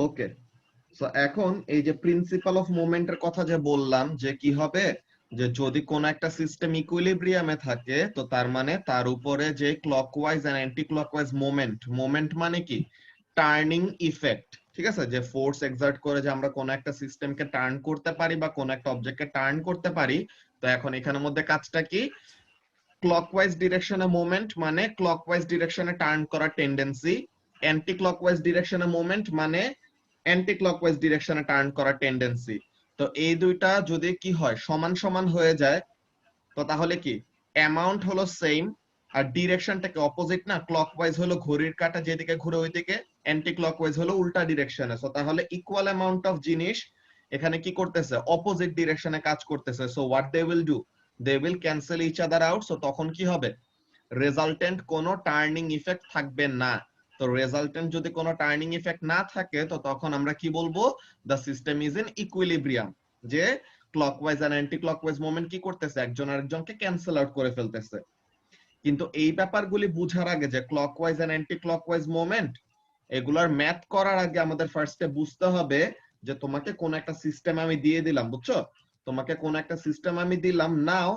ওকে, so এখন এই যে প্রিন্সিপাল অফ মোমেন্টের কথা যে বললাম, যে কি হবে, যে যদি কোন একটা সিস্টেম ইকুইলিব্রিয়ামে থাকে তো তার মানে তার উপরে যে clockwise and anti clockwise moment, moment মানে কি টার্নিং ইফেক্ট, ঠিক আছে, যে ফোর্স এক্সার্ট করে যে আমরা কোন একটা সিস্টেমকে টার্ন করতে পারি বা কোন একটা অবজেক্টকে টার্ন করতে পারি। তো এখন এখানের মধ্যে কাজটা কি, ক্লকওয়াইজ ডিরেকশনে মোমেন্ট মানে ক্লকওয়াইজ ডিরেকশনে টার্ন করার টেন্ডেন্সি, অ্যান্টি ক্লকওয়াইজ ডিরেকশনে মোমেন্ট মানে অ্যান্টি ক্লকওয়াইজ ডিরেকশনে টার্ন করার টেন্ডেন্সি। তো এই দুইটা যদি কি হয় সমান সমান হয়ে যায়, তো তাহলে কি অ্যামাউন্ট হলো সেম আর ডিরেকশনটাকে অপোজিট না, ক্লকওয়াইজ হলো ঘড়ির কাঁটা যেদিকে ঘুরে ওইদিকে, অ্যান্টি ক্লকওয়াইজ হলো উল্টা ডিরেকশনে। সো তাহলে ইকুয়াল অ্যামাউন্ট অফ জিনিস এখানে কি করতেছে, অপোজিট ডিরেকশনে কাজ করতেছে। So what they will do, they will cancel each other out. So তখন কি হবে, রেজাল্টেন্ট কোনো টার্নিং ইফেক্ট থাকবে না। তো রেজাল্টেন্ট যদি কোনো টার্নিং ইফেক্ট না থাকে তো তখন আমরা কি বলবো, the system is in equilibrium, যে ক্লকওয়াইজ আর অ্যান্টি ক্লকওয়াইজ মোমেন্ট কি করতেছে, একজন আরেকজনকে ক্যান্সেল আউট করে ফেলতেছে। কিন্তু এই ব্যাপারগুলি বুঝার আগে, যে ক্লকওয়াইজ আর অ্যান্টি ক্লকওয়াইজ মোমেন্ট এগুলার ম্যাথ করার আগে আমাদের ফার্স্টে বুঝতে হবে যে তোমাকে কোন একটা সিস্টেম আমি দিয়ে দিলাম, বুঝছো, তোমাকে কোন একটা সিস্টেম আমি দিলাম, নাও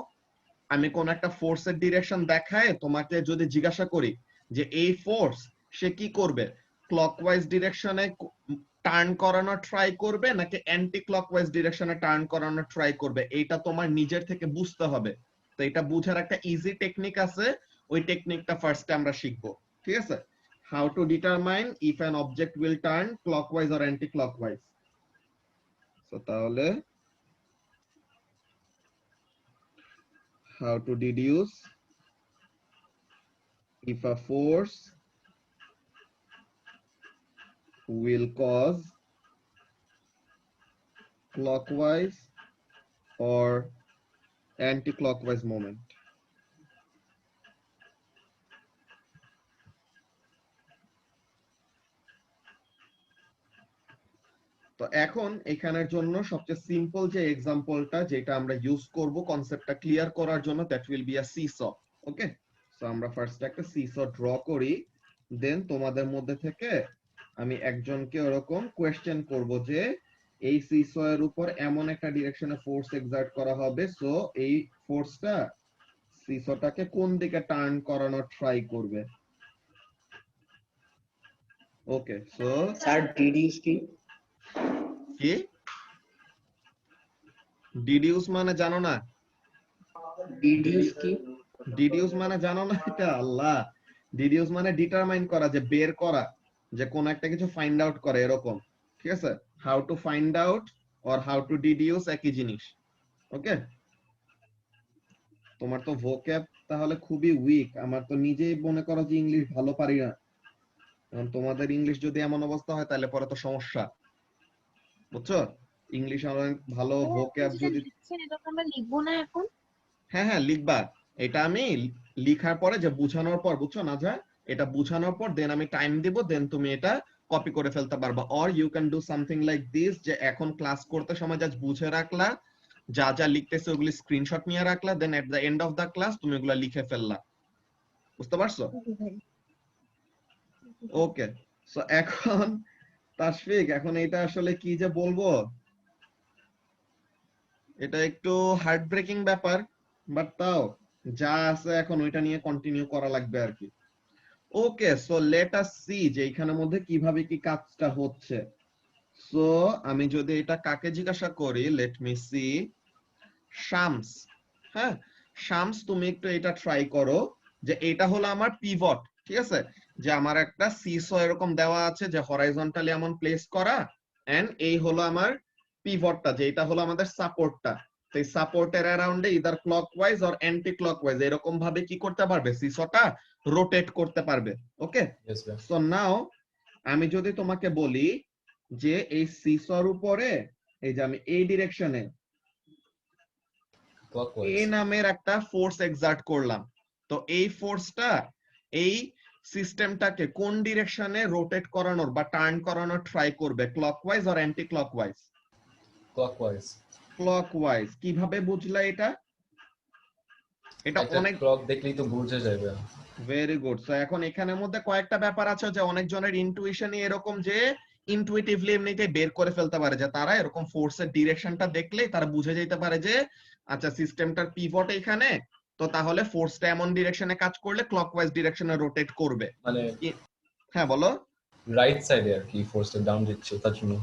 আমি কোন একটা ফোর্সের ডিরেকশন দেখায় তোমাকে যদি জিজ্ঞাসা করি যে এই ফোর্স সে কি করবে, ক্লকওয়াইজ ডিরেকশনে টার্ন করানো ট্রাই করবে নাকি অ্যান্টি ক্লকওয়াইজ ডিরেকশনে টার্ন করানো ট্রাই করবে, এইটা তোমার নিজের থেকে বুঝতে হবে। তো এটা বুঝার একটা ইজি টেকনিক আছে, ওই টেকনিকটা ফার্স্টে আমরা শিখবো, ঠিক আছে। How to determine if an object will turn clockwise or anti clockwise. তো তাহলে how to deduce if a force will cause clockwise or anti-clockwise moment. তো এখন এখানের জন্য সবচেয়ে সিম্পল যে এক্সাম্পলটা যেটা আমরা ইউজ করব কনসেপ্টটা ক্লিয়ার করার জন্য, that will be a seesaw. Okay, so আমরা ফার্স্ট একটা সিস ড্র করি, দেন তোমাদের মধ্যে থেকে আমি একজনকে ওরকম কোয়েশ্চেন করব যে এই সিস এর উপর এমন একটা ডিরেকশনে ফোর্স এক্সার্ট করা হবে, সো এই ফোর্সটা সিসটাকে কোন দিকে টার্ন করানো ট্রাই করবে। ওকে, সো স্যার ডিডিউস কি? কি ডিডিউস মানে জানো না? ডিডিউস কি? ডিডিউস মানে জানো না এটা? আল্লাহ, ডিডিউস মানে ডিটারমাইন করা, যে বের করা, যে কোন একটা কিছু ফাইন্ড আউট করে এরকম, ঠিক আছে। How to find out or how to deduce একই জিনিস। ওকে, তোমার তো ভোক্যাব তাহলে খুবই উইক, আমার তো নিজেই মনে করো যে ইংলিশ ভালো পারি না। এখন তোমাদের ইংলিশ যদি এমন অবস্থা হয় তাহলে পরে তো সমস্যা, বুঝছো। ইংলিশ অনেক ভালো ভোক্যাব যদি, এটা আমরা লিখবো না এখন? হ্যাঁ হ্যাঁ লিখবা। এটা আমি লিখার পরে যে বুঝানোর পর, বুঝছো না, যা এটা বুঝানোর পর দেন আমি টাইম দিব, দেন তুমি এটা কপি করে ফেলতে পারবা। Or you can do something like this, যে এখন ক্লাস করতে সময় জাস্ট বুঝে রাখলা, যা যা লিখতেছে ওগুলি স্ক্রিনশট নিয়ে রাখলা, then at the end of the class তুমি ওগুলা লিখে ফেললা। বুঝতে পারছো? ওকে, সো এখন তাশফিক, এখন এটা আসলে কি যে বলবো, এটা একটু হার্ট ব্রেকিং ব্যাপার, বাট তাও যা আছে এখন ওইটা নিয়ে কন্টিনিউ করা লাগবে আর কি। ওকে, সো লেট আস সি যে এখানের মধ্যে কিভাবে কি কাজটা হচ্ছে। সো আমি যদি এটা কাকে জিজ্ঞাসা করি, লেট মি সি, শামস। হ্যাঁ, শামস তুমি একটু এটা ট্রাই করো, যে এটা হলো আমার পিভট, ঠিক আছে, যে আমার একটা সিসো এরকম দেওয়া আছে যে হরাইজন্টালি এমন প্লেস করা, এন্ড এই হলো আমার পিভটটা, যে এটা হলো আমাদের সাপোর্টটা। তো এই সাপোর্টের অ্যারাউন্ডে either clockwise or anti clockwise এরকম ভাবে কি করতে পারবে, সিসোটা রোটেট করতে পারবে। ওকে, সো নাও আমি যদি তোমাকে বলি যে এই সিসোর উপরে, এই যে আমি এই ডিরেকশনে এ নামের একটা ফোর্স এক্সার্ট করলাম, তো এই ফোর্সটা এই সিস্টেমটাকে কোন ডিরেকশনে রোটেট করানোর বা টার্ন করানোর ট্রাই করবে, clockwise or anti clockwise? Clockwise. Clockwise. কিভাবে বুঝলা এটা? এটা অনেক ক্লক দেখলেই তো বুঝে যাবে। Very good. সো এখন এখানের মধ্যে কয়েকটা ব্যাপার আছে যে অনেকজনের ইনটুইশনই এরকম যে ইনটুইটিভলি এমনিতে বের করে ফেলতে পারে, যে তারা এরকম ফোর্সের ডিরেকশনটা দেখলেই তারা বুঝে যেতে পারে যে আচ্ছা সিস্টেমটার পিভট এখানে, তো তাহলে ফোর্সটা এমন ডিরেকশনে কাজ করলে ক্লকওয়াইজ ডিরেকশনে রোটেট করবে। মানে হ্যাঁ বলো। রাইট সাইডে আর কি ফোর্সটা ডাউন দিচ্ছে তার জন্য।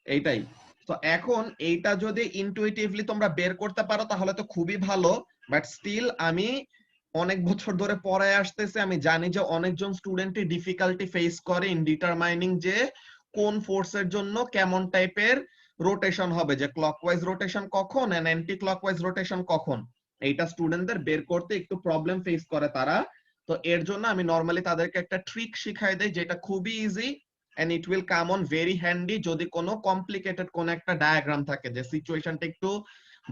এইটাই। তো এখন এইটা যদি ইনটুইটিভলি তোমরা বের করতে পারো তাহলে তো খুবই ভালো, বাট স্টিল আমি অনেক বছর ধরে পড়ায় আসতেছে, আমি জানি যে অনেকজন স্টুডেন্টই ডিফিকাল্টি ফেস করে ইন ডিটারমাইনিং যে কোন ফোর্সের জন্য কেমন টাইপের রোটেশন হবে, যে ক্লকওয়াইজ রোটেশন কখন এন্ড অ্যান্টি ক্লকওয়াইজ রোটেশন কখন, এইটা স্টুডেন্টদের বের করতে একটু প্রবলেম ফেস করে তারা। তো এর জন্য আমি নরমালি তাদেরকে একটা ট্রিক শিখাই দেই যেটা খুবই easy and it will come on very handy যদি কোনো কমপ্লিকেটেড কোন একটা ডায়াগ্রাম থাকে, যে সিচুয়েশনটা একটু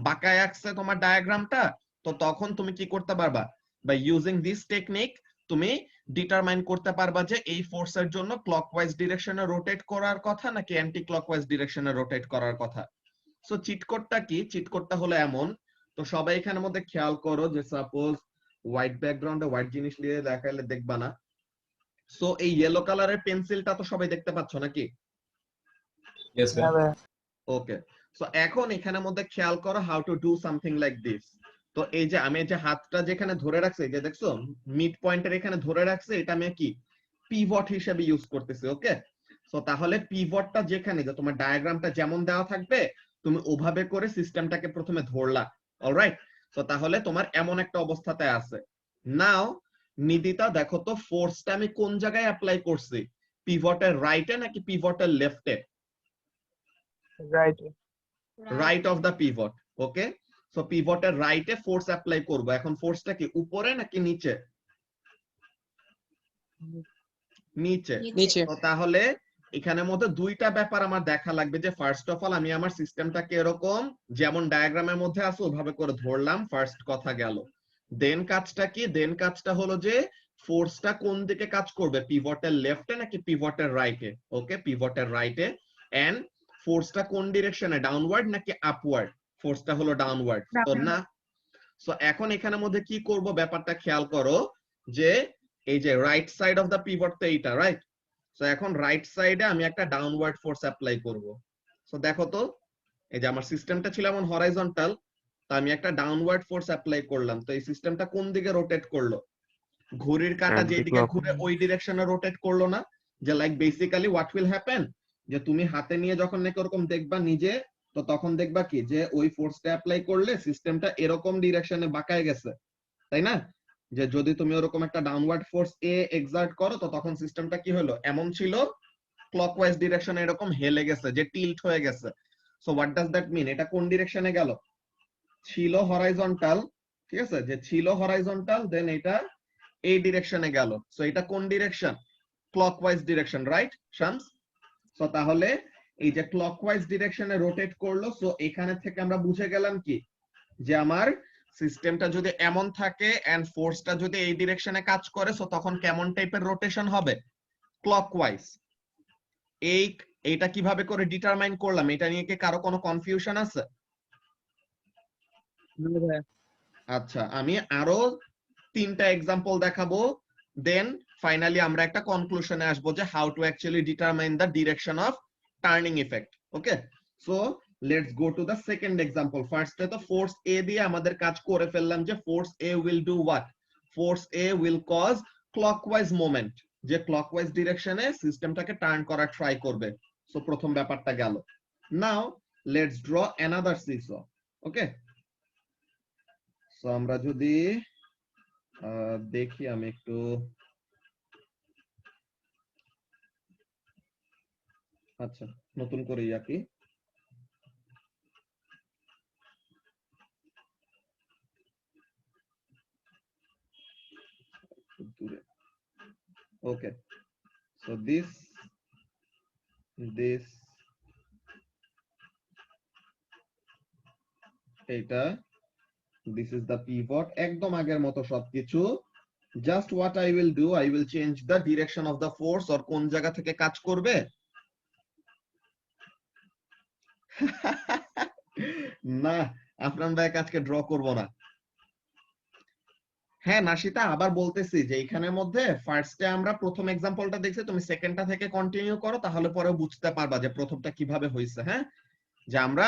বাঁকায় আসছে তোমার ডায়াগ্রামটা, তো তখন তুমি কি করতে পারবা, বাই ইউজিং দিস টেকনিক তুমি ডিটারমাইন করতে পারবা যে এই ফোর্সের জন্য ক্লকওয়াইজ ডিরেকশনে রোটেট করার কথা নাকি অ্যান্টি ক্লকওয়াইজ ডিরেকশনে রোটেট করার কথা। সো চিট কোডটা কি, চিট কোডটা হলো এমন, তো সবাই এখানের মধ্যে খেয়াল করো যে সাপোজ হোয়াইট ব্যাকগ্রাউন্ডে হোয়াইট জিনিস দিয়ে দেখাইলে দেখবা না। সো এই ইয়েলো কালারের পেন্সিলটা তো সবাই দেখতে পাচ্ছ নাকি? ইয়েস ভাই। ওকে। সো এখন এখানের মধ্যে খেয়াল করো how to do something like this. তো এই যে আমি যে হাতটা যেখানে ধরে রাখছি, যে দেখছো মিড পয়েন্টের এখানে ধরে রাখছি, এটা আমি কি পিভট হিসেবে ইউজ করতেছি। ওকে। সো তাহলে পিভটটা যেখানে, যে তোমার ডায়াগ্রামটা যেমন দেওয়া থাকবে তুমি ওভাবে করে সিস্টেমটাকে প্রথমে ধরলা। অলরাইট। সো তাহলে তোমার এমন একটা অবস্থাতে আছে। নাও নিদিতা দেখো তো ফোর্সটা আমি কোন জায়গায় অ্যাপ্লাই করছি, পিভটের রাইটে নাকি পিভটের লেফটে? Right of the pivot. Okay. So পিভটের রাইটে ফোর্স অ্যাপ্লাই করব। এখন ফোর্সটা কি উপরে নাকি নিচে? নিচে। নিচে। তো তাহলে এখানের মধ্যে দুইটা ব্যাপার আমার দেখা লাগবে, যে ফার্স্ট অফ অল আমি আমার সিস্টেমটাকে এরকম যেমন ডায়াগ্রামের মধ্যে আছে ওভাবে করে ধরলাম, ফার্স্ট কথা গেল। দেন কাজটা কি, দেন কাজটা হলো যে ফোর্সটা কোন দিকে কাজ করবে, পিভটের লেফটে নাকি পিভটের রাইটে? ওকে, পিভটের রাইটে। এন্ড ফোর্সটা কোন ডিরেকশনে, ডাউনওয়ার্ড নাকি আপওয়ার্ড? ফোর্সটা হলো ডাউনওয়ার্ড। তো না, সো এখন এখানের মধ্যে কি করব ব্যাপারটা খেয়াল করো, যে এই যে right side of the pivot তো এইটা, রাইট? সো এখন রাইট সাইডে আমি একটা ডাউনওয়ার্ড ফোর্স অ্যাপ্লাই করব। সো দেখো তো এই যে আমার সিস্টেমটা ছিল এমন হরাইজন্টাল, তো আমি একটা ডাউনওয়ার্ড ফোর্স অ্যাপ্লাই করলাম, তো এই সিস্টেমটা কোন দিকে রোটেট করলো? ঘড়ির কাঁটা যেদিকে ঘুরে ওই ডিরেকশনে রোটেট করলো না? যে like basically what will happen, যে তুমি হাতে নিয়ে যখন নাকি ওরকম দেখবা নিজে, তো তখন দেখবা কি যে ওই ফোর্সটা অ্যাপ্লাই করলে সিস্টেমটা এরকম ডিরেকশনে বাঁকায় গেছে, তাই না? যে যদি তুমি ওরকম একটা ডাউনওয়ার্ড ফোর্স এ এক্সার্ট করো, তো তখন সিস্টেমটা কি হলো, এমন ছিল ক্লকওয়াইজ ডিরেকশনে এরকম হেলে গেছে, যে টিল্ট হয়ে গেছে। So what does that mean, এটা কোন ডিরেকশনে গেল? ছিল হরাইজন্টাল, ঠিক আছে, যে ছিল হরাইজন্টাল, দেন এটা এই ডিরেকশনে গেল। সো এটা কোন direction? Clockwise direction, right Shams? So তাহলে এই যে ক্লকওয়াইজ ডিরেকশনে রোটেট করলো, সো এখানে থেকে আমরা বুঝে গেলাম কি, যে আমার সিস্টেমটা যদি এমন থাকে এন্ড ফোর্সটা যদি এই ডিরেকশনে কাজ করে, সো তখন কেমন টাইপের রোটেশন হবে? ক্লকওয়াইজ। এইটা কিভাবে করে ডিটারমাইন করলাম, এটা নিয়ে কি কারো কোনো কনফিউশন আছে? আচ্ছা, আমি আরো 3টা এক্সাম্পল দেখাবো, দেন ফাইনালি আমরা একটা কনক্লুশনে আসবো যে how to actually determine the direction of turning effect. Okay, so let's go to the second example. ফার্স্টে তো ফোর্স এ দিয়ে আমাদের কাজ করে ফেললাম, যে force A will do what, force A will cause clockwise moment, যে ক্লকওয়াইজ ডিরেকশনে সিস্টেমটাকে টার্ন করার ট্রাই করবে। সো প্রথম ব্যাপারটা গেল। Now let's draw another seesaw. Okay, so আমরা যদি দেখি, আমি একটু আচ্ছা নতুন করে আঁকি। ওকে, সো দিস এটা দিস ইজ দ্য পিভট, একদম আগের মতো সবকিছু। Just what I will do, I will change the direction of the force, or কোন জায়গা থেকে কাজ করবে। না, আপনার ভাই আজকে ড্র করব না। হ্যাঁ নাশিতা, আবার বলতেছি যে এখানের মধ্যে ফার্স্টে আমরা প্রথম এক্সাম্পলটা দেখছি, তুমি সেকেন্ডটা থেকে কন্টিনিউ করো, তাহলে পরে বুঝতে পারবা যে প্রথমটা কিভাবে হয়েছে। হ্যাঁ, যে আমরা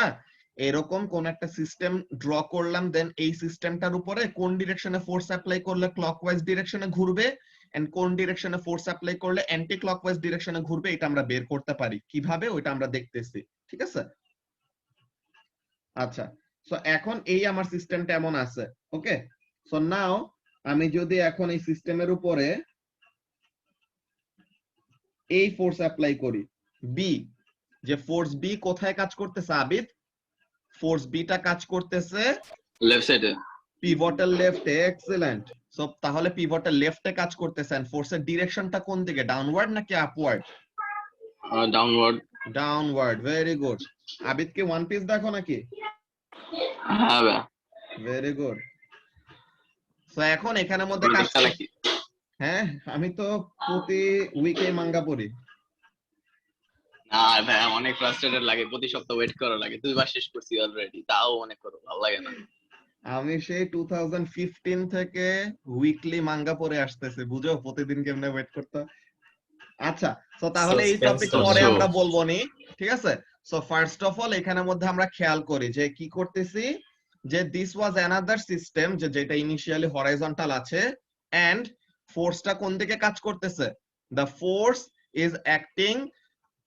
এরকম কোন একটা সিস্টেম ড্র করলাম, দেন এই সিস্টেমটার উপরে কোন ডিরেকশনে ফোর্স অ্যাপ্লাই করলে ক্লকওয়াইজ ডিরেকশনে ঘুরবে এন্ড কোন ডিরেকশনে ফোর্স অ্যাপ্লাই করলে অ্যান্টি ক্লকওয়াইজ ডিরেকশনে ঘুরবে, এটা আমরা বের করতে পারি কিভাবে, ওইটা আমরা দেখতেছি। ঠিক আছে, আচ্ছা। সো এখন এই আমার সিস্টেমটা এমন আছে। ওকে, সো নাও আমি যদি এখন এই সিস্টেমের উপরে এই ফোর্স অ্যাপ্লাই করি বি, যে ফোর্স বি কোথায় কাজ করতেছে আবিদ? ফোর্স বিটা কাজ করতেছে লেফট সাইডে। পিভটের লেফটে। এক্সিলেন্ট। সো তাহলে পিভটের লেফটে কাজ করতেছেন, ফোর্সের ডিরেকশনটা কোন দিকে, ডাউনওয়ার্ড নাকি upward? Downward. Downward, very good. Abid কি ওয়ান পিস দেখো নাকি? হ্যাঁ ভাই। Very good. সো এখন এখানের মধ্যে কাজ, হ্যাঁ আমি তো প্রতি উইকে মাঙ্গা পড়ি। না ভাই, অনেক ফ্রাস্ট্রেটেড লাগে, প্রতি সপ্তাহ ওয়েট করা লাগে। 2 বার শেষ করছি অলরেডি, তাও মনে করো ভালো লাগে না। আমি সেই 2015 থেকে উইকলি মাঙ্গা পড়ে আসতেছে, বুঝো প্রতিদিন কেমনে ওয়েট করতে। আচ্ছা, সো তাহলে এই টপিক পরে আমরা বলবো নি, ঠিক আছে? সো ফার্স্ট অফ অল এখানের মধ্যে আমরা খেয়াল করি যে কি করতেছি, যে দিস ওয়াজ অ্যানাদার সিস্টেম, যে যেটা ইনিশিয়ালি হরাইজন্টাল আছে এন্ড ফোর্সটা কোন দিকে কাজ করতেছে, the force is acting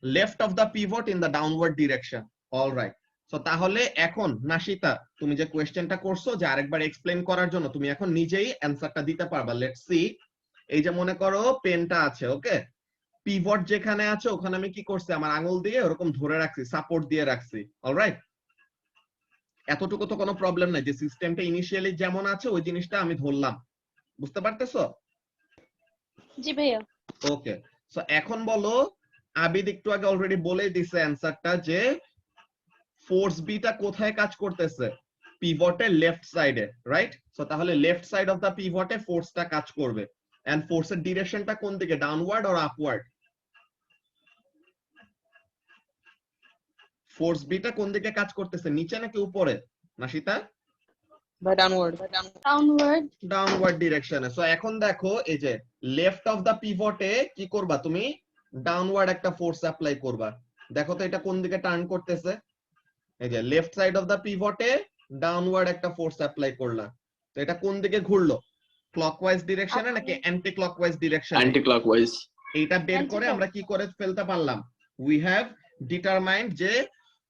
left of the pivot in the downward direction. Alright, so তাহলে এখন নাশিতা তুমি যে কোয়েশ্চেনটা করছো, যে আরেকবার এক্সপ্লেইন করার জন্য, তুমি এখন নিজেই অ্যানসারটা দিতে পারবা। Let's see. এই যে মনে করো পেনটা আছে, ওকে, পিভট যেখানে আছে ওখানে আমি কি করছি, আমার আঙুল দিয়ে ওরকম ধরে রাখছি, সাপোর্ট দিয়ে রাখছি। অলরাইট, এতটুকু তো কোনো প্রবলেম নাই, যে সিস্টেমটা ইনিশিয়ালি যেমন আছে ওই জিনিসটা আমি ধরলাম। বুঝতে পারতেছো? জি ভাইয়া। ওকে, সো এখন বলো, আবিদ একটু আগে অলরেডি বলে দিছে অ্যানসারটা, যে ফোর্স বিটা কোথায় কাজ করতেছে, পিভটের লেফট সাইডে, রাইট? সো তাহলে লেফট সাইড অফ দা পিভটে ফোর্সটা কাজ করবে এন্ড ফোর্সের ডিরেকশনটা কোন দিকে, ডাউনওয়ার্ড অর আপওয়ার্ড? ফোর্স বিটা কোন দিকে কাজ করতেছে, নিচে নাকি উপরে নাশিতা? ডাউনওয়ার্ড। ডাউনওয়ার্ড। ডাউনওয়ার্ড ডিরেকশনে। সো এখন দেখো, এই যে লেফট অফ দা পিভটে কি করবা তুমি, ডাউনওয়ার্ড একটা ফোর্স অ্যাপ্লাই করবা। দেখো তো এটা কোন দিকে টার্ন করতেছে, এই যে লেফট সাইড অফ দা পিভটে ডাউনওয়ার্ড একটা ফোর্স অ্যাপ্লাই করলা, তো এটা কোন দিকে ঘুরলো, ক্লকওয়াইজ ডিরেকশনে নাকি অ্যান্টি ক্লকওয়াইজ ডিরেকশনে? Anti clockwise. এইটা বের করে আমরা কি করে ফেলতে পারলাম, উই হ্যাভ ডিটারমাইন্ড যে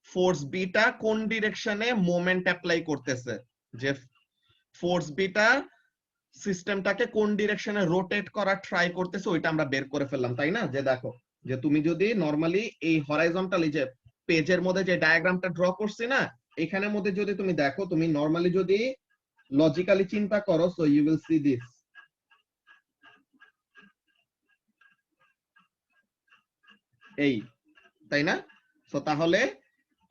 ফোর্স বিটা কোন ডিরেকশনে মোমেন্ট অ্যাপ্লাই করতেছে, যে ফোর্স বিটা সিস্টেমটাকে কোন ডিরেকশনে রোটেট করা ট্রাই করতেছে, ওইটা আমরা বের করে ফেললাম, তাই না? যে দেখো, যে তুমি যদি নরমালি এই হরাইজন্টালি যে পেজের মধ্যে যে ডায়াগ্রামটা ড্র করছি না, এখানের মধ্যে যদি তুমি দেখো, তুমি নরমালি যদি লজিক্যালি চিন্তা করো, so you will see this. এই, তাই না? সো তাহলে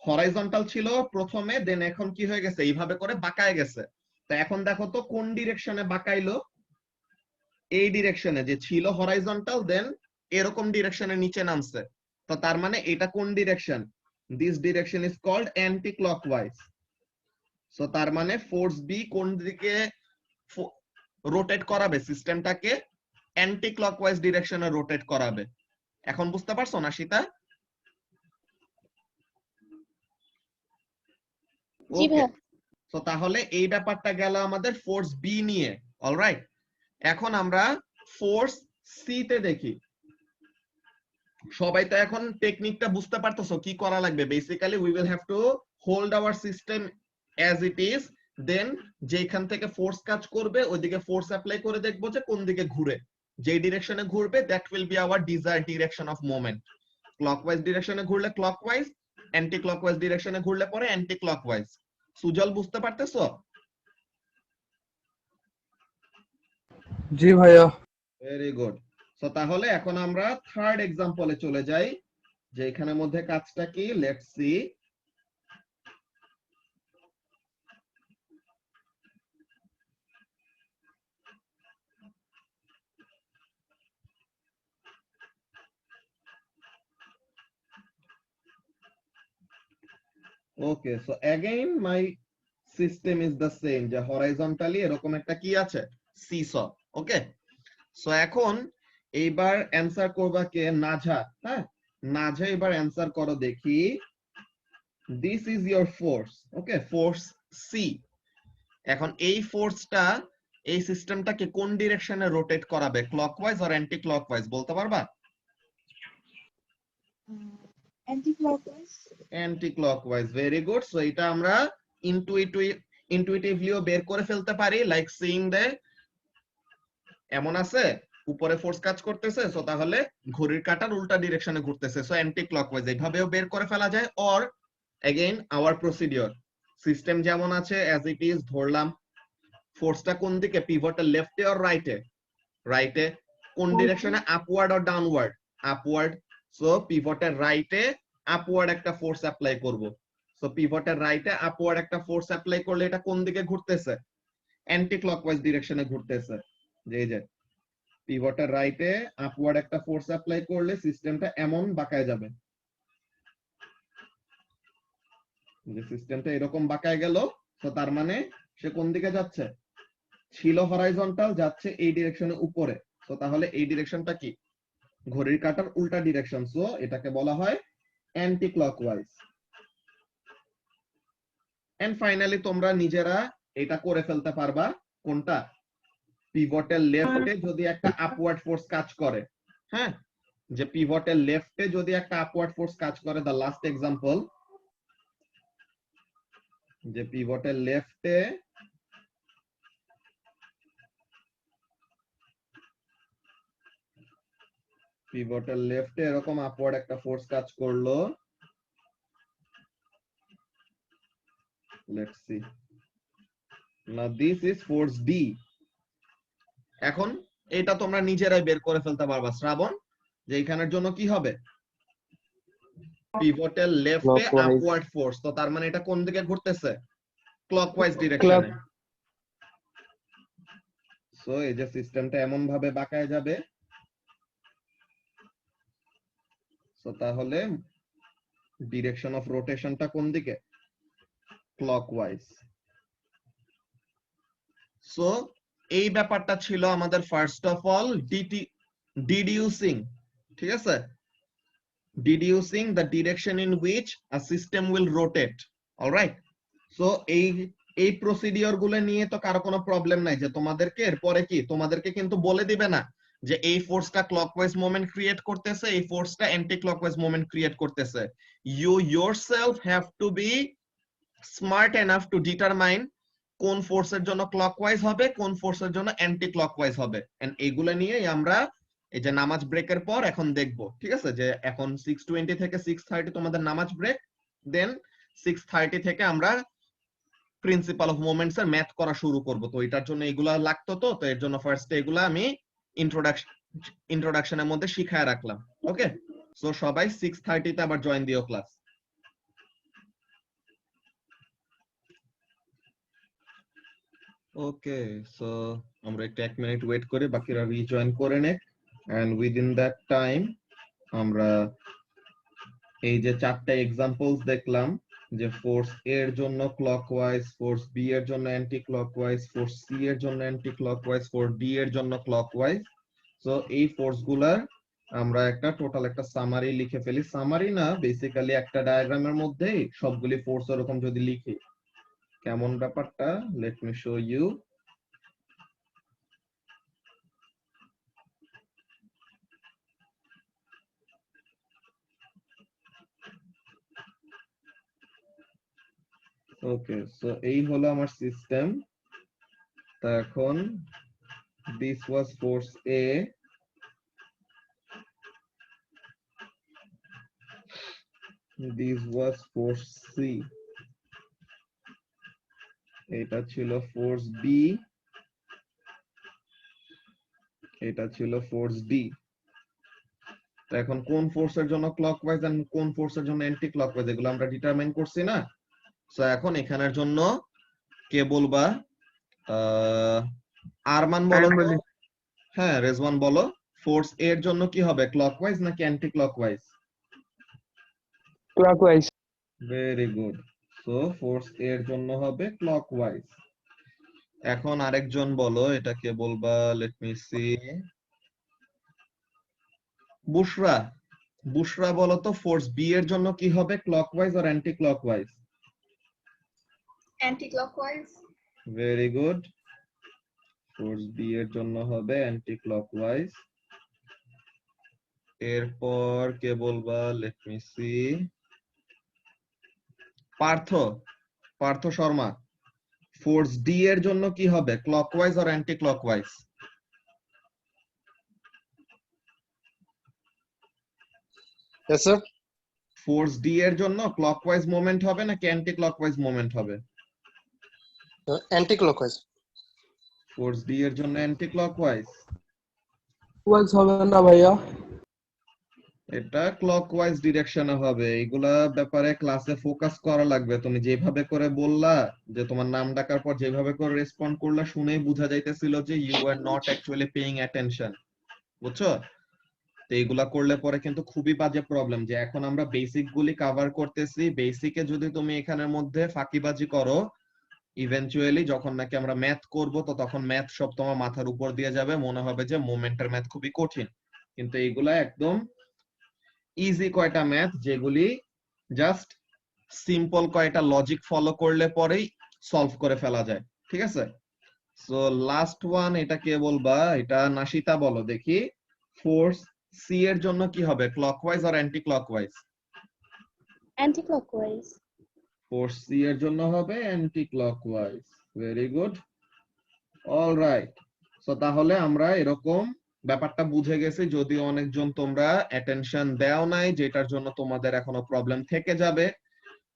হরাইজন্টাল ছিল প্রথমে, দেন এখন কি হয়ে গেছে, এইভাবে করে বাঁকায় গেছে। তো এখন দেখো তো কোন ডিরেকশনে বাঁকাইলো, এই ডিরেকশনে যে ছিল হরাইজন্টাল, দেন এরকম ডিরেকশনে নিচে নামছে। তো তার মানে এটা কোন direction, this direction is called anti clockwise. So তার মানে ফোর্স বি কোন দিকে রোটেট করাবে, সিস্টেমটাকে অ্যান্টি ক্লকওয়াইজ ডিরেকশনে রোটেট করাবে। এখন বুঝতে পারছো না সীতা? জি ভাইয়া। তো তাহলে এই ব্যাপারটা গেল আমাদের ফোর্স বি নিয়ে। অলরাইট, এখন আমরা ফোর্স সি তে দেখি। সবাই তো এখন টেকনিকটা বুঝতে পারতেছো কি করা লাগবে। Basically we will have to hold our system as it is, then যেখান থেকে ফোর্স কাজ করবে ওইদিকে ফোর্স অ্যাপ্লাই করে দেখবো যে কোন দিকে ঘুরে, যে ডিরেকশনে ঘুরবে that will be our desired direction of moment. Clockwise ডিরেকশনে ঘুরলে ক্লকওয়াইজ, অ্যান্টি ক্লকওয়াইজ ডিরেকশনে ঘুরলে পরে অ্যান্টি ক্লকওয়াইজ। সুজল বুঝতে পারতেছো? জি ভাইয়া। Very good. সো তাহলে এখন আমরা থার্ড এক্সাম্পলে চলে যাই, যে এখানের মধ্যে কাজটা কি, let's see. Okay, so again my system is the same, যে হরাইজন্টালি এরকম একটা কি আছে, seesaw. ওকে, সো এখন এইবার অ্যানসার করবা কে? নাজা। হ্যাঁ, নাজা এবার অ্যানসার করো দেখি। This is your force. Okay, force C. এখন এই ফোর্সটা, এই সিস্টেমটাকে কোন ডিরেকশনে রোটেট করাবে? ক্লকওয়াইজ আর অ্যান্টি ক্লকওয়াইজ বলতে পারবা? Anti-clockwise. Anti clockwise. Very good. So এটা আমরা ইনটুইটিভলিও বের করে ফেলতে পারি, লাইক সিইং দ্য, এমন আছে উপরে ফোর্স কাজ করতেছে, সো তাহলে ঘড়ির কাঁটার উল্টা ডিরেকশনে ঘুরতেছে, সো অ্যান্টি ক্লকওয়াইজ এইভাবেও বের করে ফেলা যায়। Or again our procedure, system যেমন আছে অ্যাজ ইট ইজ ধরলাম, ফোর্সটা কোন দিকে? পিভটের লেফটে অর রাইটে? রাইটে। কোন ডিরেকশনে? Upward or downward? Upward. So পিভটের রাইটে আপওয়ার্ড একটা ফোর্স অ্যাপ্লাই করব। সো পিভটের রাইটে আপওয়ার্ড একটা ফোর্স অ্যাপ্লাই করলে এটা কোন দিকে ঘুরতেছে? অ্যান্টি ক্লকওয়াইজ ডিরেকশনে ঘুরতেছে। যে পিভটের রাইটে আপওয়ার্ড একটা ফোর্স অ্যাপ্লাই করলে সিস্টেমটা এমন বাঁকায় যাবে, যে সিস্টেমটা এরকম বাঁকায় গেল, তো তার মানে সে কোন দিকে যাচ্ছে? ছিল হরাইজন্টাল, যাচ্ছে এই ডিরেকশনে উপরে। তো তাহলে এই ডিরেকশনটা কি? ঘড়ির কাঁটার উল্টা ডিরেকশন, সো এটাকে বলা হয় অ্যান্টি ক্লকওয়াইজ। এন্ড ফাইনালি তোমরা নিজেরা এটা করে ফেলতে পারবা, কোনটা? পিভটের লেফটে যদি একটা আপওয়ার্ড ফোর্স কাজ করে, হ্যাঁ, যে পিভটের লেফটে যদি একটা আপওয়ার্ড ফোর্স কাজ করে, দ্য লাস্ট এক্সাম্পল, যে পিভটের লেফটে এরকম আপওয়ার্ড একটা ফোর্স কাজ করলো, লেটস সি, না দিস ইজ ফোর্স ডি। এখন এটা তোমরা নিজেরাই বের করে ফেলতে পারবা শ্রাবণ, যে এখানের জন্য কি হবে? পিভটের লেফটে আপওয়ার্ড ফোর্স, তো তার মানে এটা কোন দিকে ঘুরতেছে? ক্লকওয়াইজ ডিরেকশনে। সো এই যে সিস্টেমটা এমন ভাবে বাঁকায় যাবে, সো তাহলে ডিরেকশন অফ রোটেশনটা কোন দিকে? ক্লকওয়াইজ। সো এই ব্যাপারটা ছিল আমাদের ফার্স্ট অফ অল ডিডিউসিং, ঠিক আছে, deducing the direction in which a system will rotate. Alright, so এই প্রসিডিওর গুলো নিয়ে তো কারো কোনো প্রবলেম নাই, যে তোমাদেরকে এরপরে কি, তোমাদেরকে কিন্তু বলে দিবে না যে এই ফোর্সটা ক্লকওয়াইজ মোমেন্ট ক্রিয়েট করতেছে, এই ফোর্সটা অ্যান্টি ক্লকওয়াইজ মোমেন্ট ক্রিয়েট করতেছে। You yourself have to be smart enough to determine কোন ফোর্সের জন্য ক্লকওয়াইজ হবে, কোন ফোর্সের জন্য অ্যান্টি ক্লকওয়াইজ হবে। এন্ড এইগুলো নিয়েই আমরা এই যে নামাজ ব্রেকের পর এখন দেখবো, ঠিক আছে, যে এখন 6:20 থেকে 6:30 তোমাদের নামাজ ব্রেক, দেন 6:30 থেকে আমরা প্রিন্সিপাল অফ মোমেন্টস এর ম্যাথ করা শুরু করব। তো এটার জন্য এগুলা লাগতো, তো এর জন্য ফার্স্টে এগুলা আমি ইন্ট্রোডাকশনের মধ্যে শিখায় রাখলাম। ওকে, সো সবাই 6:30 তে আবার জয়েন দিও ক্লাস। ওকে, সো আমরা একটু 1 মিনিট ওয়েট করে বাকিরা রিজয়েন করে নেক, এন্ড উইদিন দ্যাট টাইম আমরা এই যে 4টা এক্সাম্পলস দেখলাম, যে ফোর্স এ এর জন্য ক্লকওয়াইজ, ফোর্স বি এর জন্য অ্যান্টি ক্লকওয়াইজ, ফোর্স সি এর জন্য অ্যান্টি ক্লকওয়াইজ, ফোর্স ডি এর জন্য ক্লকওয়াইজ। সো এই ফোর্স গুলার আমরা একটা টোটাল একটা সামারি লিখে ফেলি। সামারি না, বেসিক্যালি একটা ডায়াগ্রামের মধ্যে সবগুলি ফোর্স এরকম যদি লিখি, কেমন ব্যাপারটা? Let me show you. Okay, so এই হলো আমার সিস্টেম। তা এখন this was force A, this was force C, এটা ছিল ফোর্স বি, এটা ছিল ফোর্স ডি। তো এখন কোন ফোর্সের জন্য ক্লকওয়াইজ এন্ড কোন ফোর্সের জন্য অ্যান্টি ক্লকওয়াইজ, এগুলো আমরা ডিটারমাইন করছি না। সো এখন এখানের জন্য কে বলবা? আরমান বলো তো। হ্যাঁ, রেজওয়ান বলো, ফোর্স এ এর জন্য কি হবে, ক্লকওয়াইজ নাকি anti clockwise? Clockwise. Very good. So force A এর জন্য হবে ক্লকওয়াইজ। এখন আরেকজন বলো, এটা কে বলবা? Let me see. Bushra, Bushra বলো তো ফোর্স বি এর জন্য কি হবে, ক্লকওয়াইজ আর anti clockwise? Anti-clockwise. Very good. Force B এর জন্য হবে অ্যান্টি ক্লকওয়াইজ। এরপর কে বলবা? Let me see. Partha, Partha Sharma, force D এর জন্য কি হবে, ক্লকওয়াইজ আর anti clockwise? Yes, sir. Force D এর জন্য ক্লকওয়াইজ মোমেন্ট হবে নাকি অ্যান্টি ক্লকওয়াইজ মোমেন্ট হবে? Anti-clockwise. ফোর্স ডি এর জন্য অ্যান্টি ক্লকওয়াইজ। ওয়াইজ হবে না ভাইয়া। এটা ক্লকওয়াইজ ডিরেকশনে হবে। এগুলা ব্যাপারে ক্লাসে ফোকাস করা লাগবে। তুমি যেভাবে করে বললা, যে তোমার নাম ডাকার পর যেভাবে করে রেসপন্ড করলা, শুনেই বোঝা যাইতেছিল যে you are not actually paying attention. বুঝছো? তো এইগুলা করলে পরে কিন্তু খুবই বাজে প্রবলেম, যে এখন আমরা বেসিক গুলি কভার করতেছি। বেসিকে যদি তুমি এখানের মধ্যে ফাঁকিবাজি করো, ইভেন্চুয়ালি যখন নাকি আমরা ম্যাথ করব, তো তখন ম্যাথ সব তোমার মাথার উপর দিয়ে যাবে, মনে হবে যে মোমেন্টের ম্যাথ খুবই কঠিন। কিন্তু এইগুলা একদম ইজি কয়টা ম্যাথ, যেগুলি জাস্ট সিম্পল কয়টা লজিক ফলো করলে পরেই সলভ করে ফেলা যায়। ঠিক আছে? সো লাস্ট ওয়ান, এটা কে বলবা? এটা নাশিতা বলো দেখি। ফোর্স সি এর জন্য কি হবে, ক্লকওয়াইজ আর anti clockwise? Anti-clockwise. Force C এর জন্য হবে anti clockwise. Very good. Alright. So তাহলে আমরা এরকম ব্যাপারটা বুঝে গেছি, যদিও অনেকজন তোমরা অ্যাটেনশন দেও নাই, যেটার জন্য তোমাদের এখনো প্রবলেম থেকে যাবে।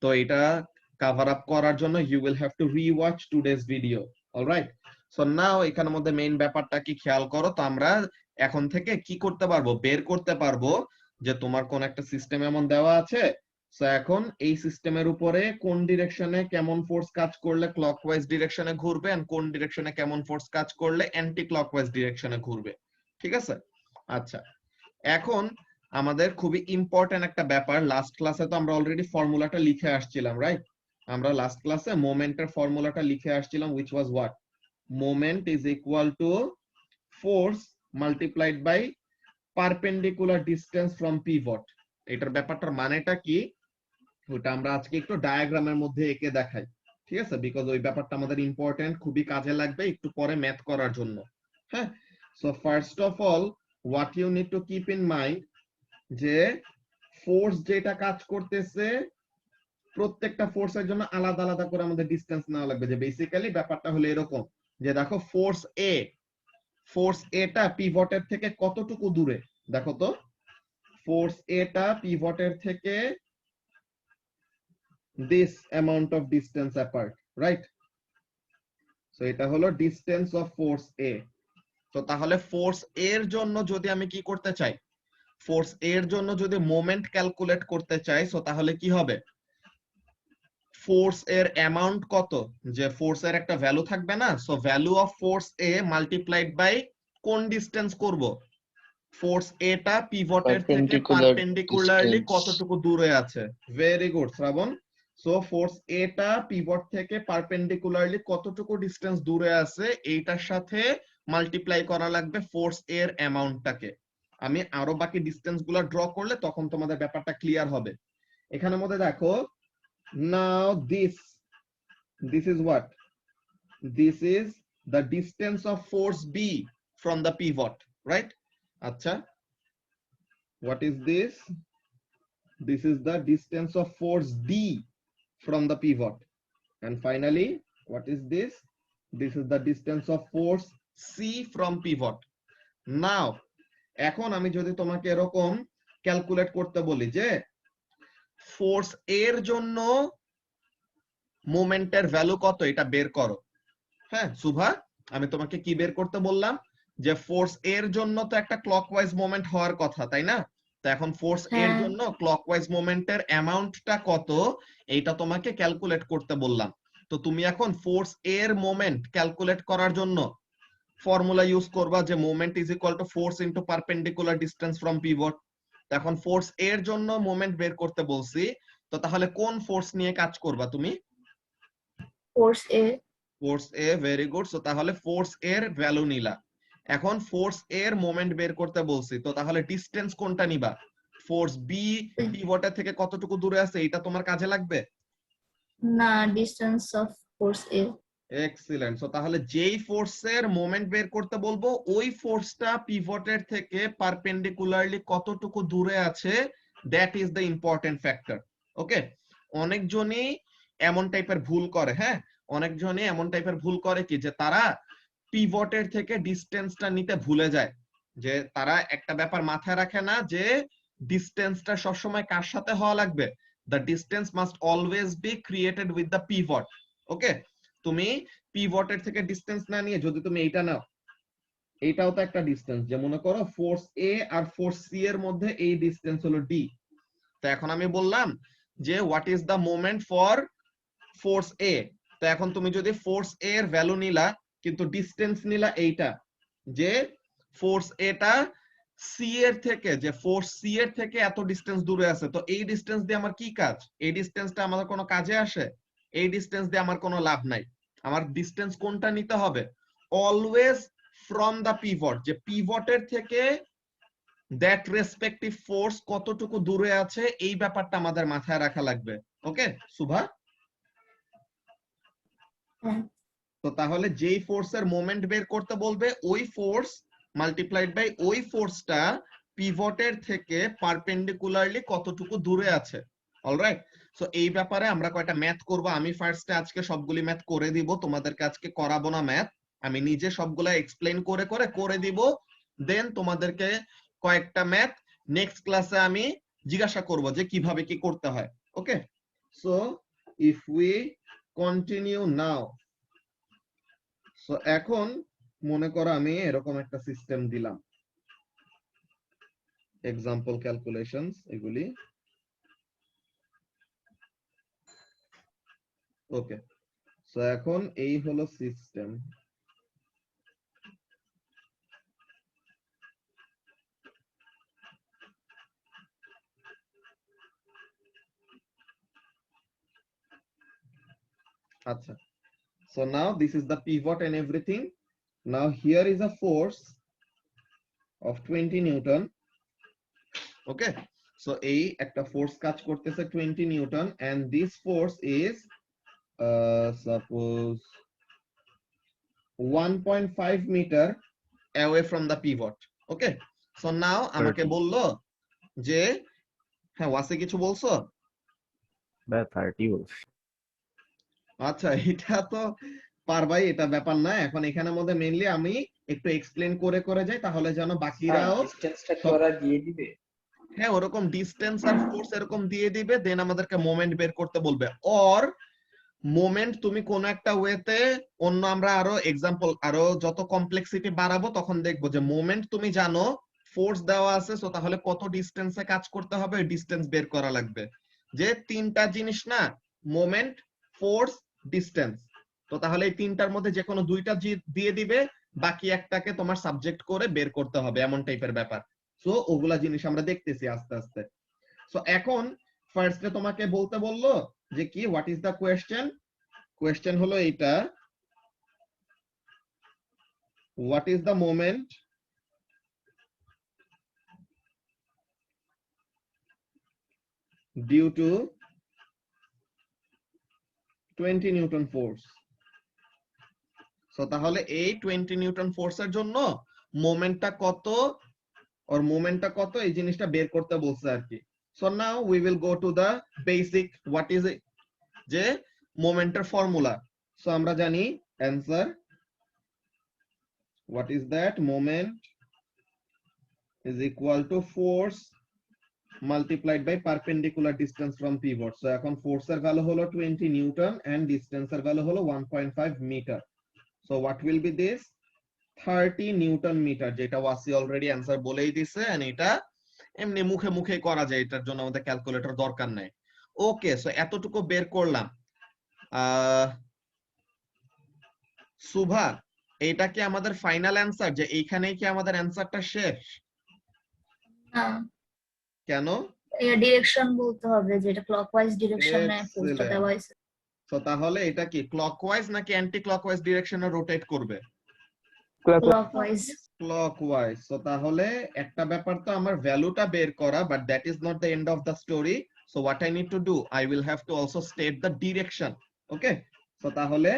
তো এটা কভার আপ করার জন্য you will have to rewatch today's video. Alright. So now এখানের মধ্যে মেইন ব্যাপারটা কি খেয়াল করো তো, আমরা এখন থেকে কি করতে পারবো, বের করতে পারবো যে তোমার কোন একটা সিস্টেম এমন দেওয়া আছে। সো এখন এই সিস্টেমের উপরে কোন ডিরেকশনে কেমন ফোর্স কাজ করলে ক্লকওয়াইজ ডিরেকশনে ঘুরবে, এন্ড কোন ডিরেকশনে কেমন ফোর্স কাজ করলে অ্যান্টি ক্লকওয়াইজ ডিরেকশনে ঘুরবে। ঠিক আছে? আচ্ছা, এখন আমাদের খুবই ইম্পর্টেন্ট একটা ব্যাপার, লাস্ট ক্লাসে তো আমরা অলরেডি ফর্মুলাটা লিখে আসছিলাম, রাইট? আমরা লাস্ট ক্লাসে মোমেন্টের ফর্মুলাটা লিখে আসছিলাম, which was what? Moment is equal to force multiplied by perpendicular distance from pivot. এটার ব্যাপারটার মানেটা কি, ওটা আমরা আজকে একটু ডায়াগ্রামের মধ্যে এঁকে দেখাই। ঠিক আছে? বিকজ ওই ব্যাপারটা আমাদের ইম্পর্টেন্ট, খুবই কাজে লাগবে একটু পরে ম্যাথ করার জন্য। হ্যাঁ, so first of all what you need to keep in mind, যে ফোর্স যেটা কাজ করতেছে, প্রত্যেকটা ফোর্সের জন্য আলাদা আলাদা করে আমাদের ডিসটেন্স নেওয়া লাগবে। যে বেসিক্যালি ব্যাপারটা হলো এরকম, যে দেখো ফোর্স এটা পিভটের থেকে কতটুকু দূরে, দেখো তো। ফোর্স এটা পিভটের থেকে this amount of distance apart, right? So এটা হলো ডিসটেন্স অফ ফোর্স এ। তো তাহলে ফোর্স এর জন্য যদি আমি কি করতে চাই, ফোর্স এর জন্য যদি মোমেন্ট ক্যালকুলেট করতে চাই, সো তাহলে কি হবে, ফোর্স এর অ্যামাউন্ট কত, যে ফোর্স এর একটা ভ্যালু থাকবে না, so value of force A multiplied by কোন ডিসটেন্স করব, ফোর্স এটা পিভটের থেকে পারপেন্ডিকুলারলি কতটুকু দূরে আছে। Very good Shraban. So force এটা পিভট থেকে পারপেন্ডিকুলারলি কতটুকু ডিসটেন্স দূরে আছে, এইটার সাথে মাল্টিপ্লাই করা লাগবে ফোর্স এর অ্যামাউন্টটাকে। আমি আরো বাকি ডিসটেন্স গুলা ড্র করলে তখন তোমাদের ব্যাপারটা ক্লিয়ার হবে। এখানের মধ্যে দেখো, নাও this is what, this is the distance of force B from the pivot, right? Acha, what is this? This is the distance of force D from the pivot. And finally, what is this? This is the distance of force C from pivot. Now, এখন আমি যদি তোমাকে এরকম calculate করতে বলি যে force এর জন্য মোমেন্টের ভ্যালু কত, এটা বের করো। হ্যাঁ সুভা, আমি তোমাকে কি বের করতে বললাম, যে ফোর্স এর জন্য তো একটা ক্লকওয়াইজ মোমেন্ট হওয়ার কথা, তাই না? তো এখন ফোর্স এর জন্য ক্লকওয়াইজ মোমেন্টের অ্যামাউন্টটা কত, এইটা তোমাকে ক্যালকুলেট করতে বললাম। তো তুমি এখন ফোর্স এর মোমেন্ট ক্যালকুলেট করার জন্য ফর্মুলা ইউজ করবা, যে moment is equal to force into perpendicular distance from pivot. এখন ফোর্স এর জন্য মোমেন্ট বের করতে বলছি, তো তাহলে কোন ফোর্স নিয়ে কাজ করবা তুমি? Force A. Force A, very good. So তাহলে ফোর্স এর ভ্যালু নিলা। এখন ফোর্স এর মোমেন্ট বের করতে বলছি, তো তাহলে ডিসটেন্স কোনটা নিবা? ফোর্স বি পিভটের থেকে কতটুকু দূরে আছে এটা তোমার কাজে লাগবে? না, distance of force A. Excellent. So তাহলে যেই ফোর্সের মোমেন্ট বের করতে বলবো ওই ফোর্সটা পিভটের থেকে পারপেন্ডিকুলারলি কতটুকু দূরে আছে, that is the important factor. Okay, অনেকজনই এমন টাইপের ভুল করে, হ্যাঁ, অনেকজনই এমন টাইপের ভুল করে কি যে তারা পিভটের থেকে ডিসটেন্সটা নিতে ভুলে যায়, যে তারা একটা ব্যাপার মাথায় রাখে না যে ডিসটেন্সটা সবসময় কার সাথে হওয়া লাগবে, the distance must always be created with the pivot. Okay, তুমি পিভটের থেকে ডিসটেন্স না নিয়ে যদি তুমি এইটা নাও, এইটাও তো একটা ডিসটেন্স, যে মনে করো ফোর্স এ আর ফোর্স সি এর মধ্যে এই ডিসটেন্স হলো ডি। তো এখন আমি বললাম যে what is the moment for force A, তো এখন তুমি যদি ফোর্স এ এর ভ্যালু নিলা কিন্তু ডিসটেন্স নিলা এইটা, যে ফোর্স এটা সি এর থেকে, যে ফোর্স সি এর থেকে এত ডিসটেন্স দূরে আছে, তো এই ডিসটেন্স দিয়ে আমার কি কাজ? এই ডিসটেন্সটা আমাদের কোনো কাজে আসে? এই ডিসটেন্স দিয়ে আমার কোনো লাভ নাই। আমার ডিসটেন্স কোনটা নিতে হবে? অলওয়েজ ফ্রম দা পিভট, যে পিভটের থেকে দ্যাট রেসপেক্টিভ ফোর্স কতটুকু দূরে আছে এই ব্যাপারটা আমাদের মাথায় রাখা লাগবে। ওকে সুভা? তো তাহলে যেই ফোর্সের মোমেন্ট বের করতে বলবে ওই ফোর্স মাল্টিপ্লাইড বাই ওই ফোর্সটা পিভটের থেকে পারপেন্ডিকুলারলি কতটুকু দূরে আছে। অলরাইট, সো এই ব্যাপারে আমরা কয়টা ম্যাথ করব। আমি ফার্স্টে আজকে সবগুলি ম্যাথ করে দিব, তোমাদেরকে আজকে করাবো না ম্যাথ, আমি নিজে সবগুলা এক্সপ্লেইন করে করে করে দিব, দেন তোমাদেরকে কয়েকটা ম্যাথ নেক্সট ক্লাসে আমি জিজ্ঞাসা করব যে কিভাবে কি করতে হয়। Okay, so if we continue now, so এখন মনে করো আমি এরকম একটা সিস্টেম দিলাম, এক্সাম্পল ক্যালকুলেশনস এগুলি। ওকে, সো এখন এই হলো সিস্টেম। আচ্ছা, so now this is the pivot and everything. Now here is a force of 20 Newton. Okay, so এই একটা ফোর্স কাজ করতেছে 20 newton, and this force is suppose 1.5 meter away from the pivot. Okay, so now আমাকে বললো যে, হ্যাঁ ওয়াসে কিছু বলছো? 30 বলছি। আচ্ছা, এটা তো পারবাই, এটা ব্যাপার না। এখন এখানের মধ্যে মেইনলি আমি একটু এক্সপ্লেন করে করে যাই, তাহলে যেন বাকিরাও ডিসটেন্সটা কি ওরা দিয়ে দিবে? হ্যাঁ ওরকম ডিসটেন্স আর ফোর্স এরকম দিয়ে দিবে, দেন আমাদেরকে মোমেন্ট বের করতে বলবে। অর মোমেন্ট তুমি কোন একটা ওয়েতে অন্য, আমরা আরো এক্সাম্পল আরো যত কমপ্লেক্সিটি বাড়াবো তখন দেখবো যে মোমেন্ট তুমি জানো ফোর্স দেওয়া আছে, সো তাহলে কত ডিসটেন্সে কাজ করতে হবে ডিসটেন্স বের করা লাগবে। যে তিনটা জিনিস না, মোমেন্ট, ফোর্স, ডিসটেন্স, তো তাহলে এই তিনটার মধ্যে যে কোনো দুইটা দিয়ে দিবে, বাকি একটাকে তোমার সাবজেক্ট করে বের করতে হবে, এমন টাইপের ব্যাপার। সো ওগুলা জিনিস আমরা দেখতেছি আস্তে আস্তে। সো এখন ফার্স্টে তোমাকে বলতে বললো যে কি, what is the question? Question হলো এইটা, what is the moment due to 20 newton force. So তাহলে এই 20 নিউটন ফোর্সের জন্য মোমেন্টটা কত, ওর মোমেন্টটা কত এই জিনিসটা বের করতে বলছে আর কি। So now we will go to the basic, what is it, যে মোমেন্টের ফর্মুলা। সো আমরা জানি answer, what is that? Moment is equal to force multiplied by perpendicular distance from pivot. So এখন force এর ভ্যালু হলো 20 newton and distance এর value হলো 1.5 metre. So what will be this? 30 newton metre, যেটা Wasi already answer বলেই দিছে, and এটা এমনি মুখে মুখে করা যায়, এটার জন্য আমাদের ক্যালকুলেটর দরকার নাই। ওকে, সো এতটুকু বের করলাম। সুভা, এইটা কি আমাদের ফাইনাল অ্যান্সার, যে এইখানেই কি আমাদের অ্যান্সারটা শেষ? না, কেন? এর ডিরেকশন বলতে হবে, যেটা ক্লকওয়াইজ ডিরেকশনে ফোর্সটা Excellent. দেওয়া হয়েছে। সো তাহলে এটা কি ক্লকওয়াইজ নাকি অ্যান্টি ক্লকওয়াইজ ডিরেকশনে রোটেট করবে? Clockwise. ক্লকওয়াইজ। সো তাহলে একটা ব্যাপার তো আমার ভ্যালুটা বের করা, but that is not the end of the story. So what I need to do, I will have two also state the direction. Okay, so তাহলে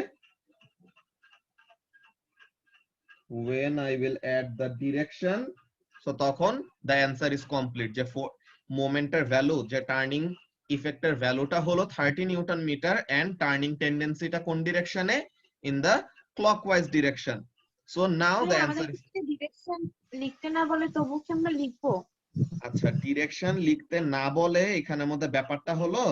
when I will add the direction, so তখন the answer is complete, যে মোমেন্টের value, যে turning ইফেক্টের ভ্যালুটা হলো 30 newton metre and turning টেন্ডেন্সিটা কোন ডিরেকশনে, in the clockwise direction. So now the answer is, direction লিখতে না বলে তবু কি আমরা লিখবো? আচ্ছা ডিরেকশন লিখতে না বলে এখানের মধ্যে ব্যাপারটা হলো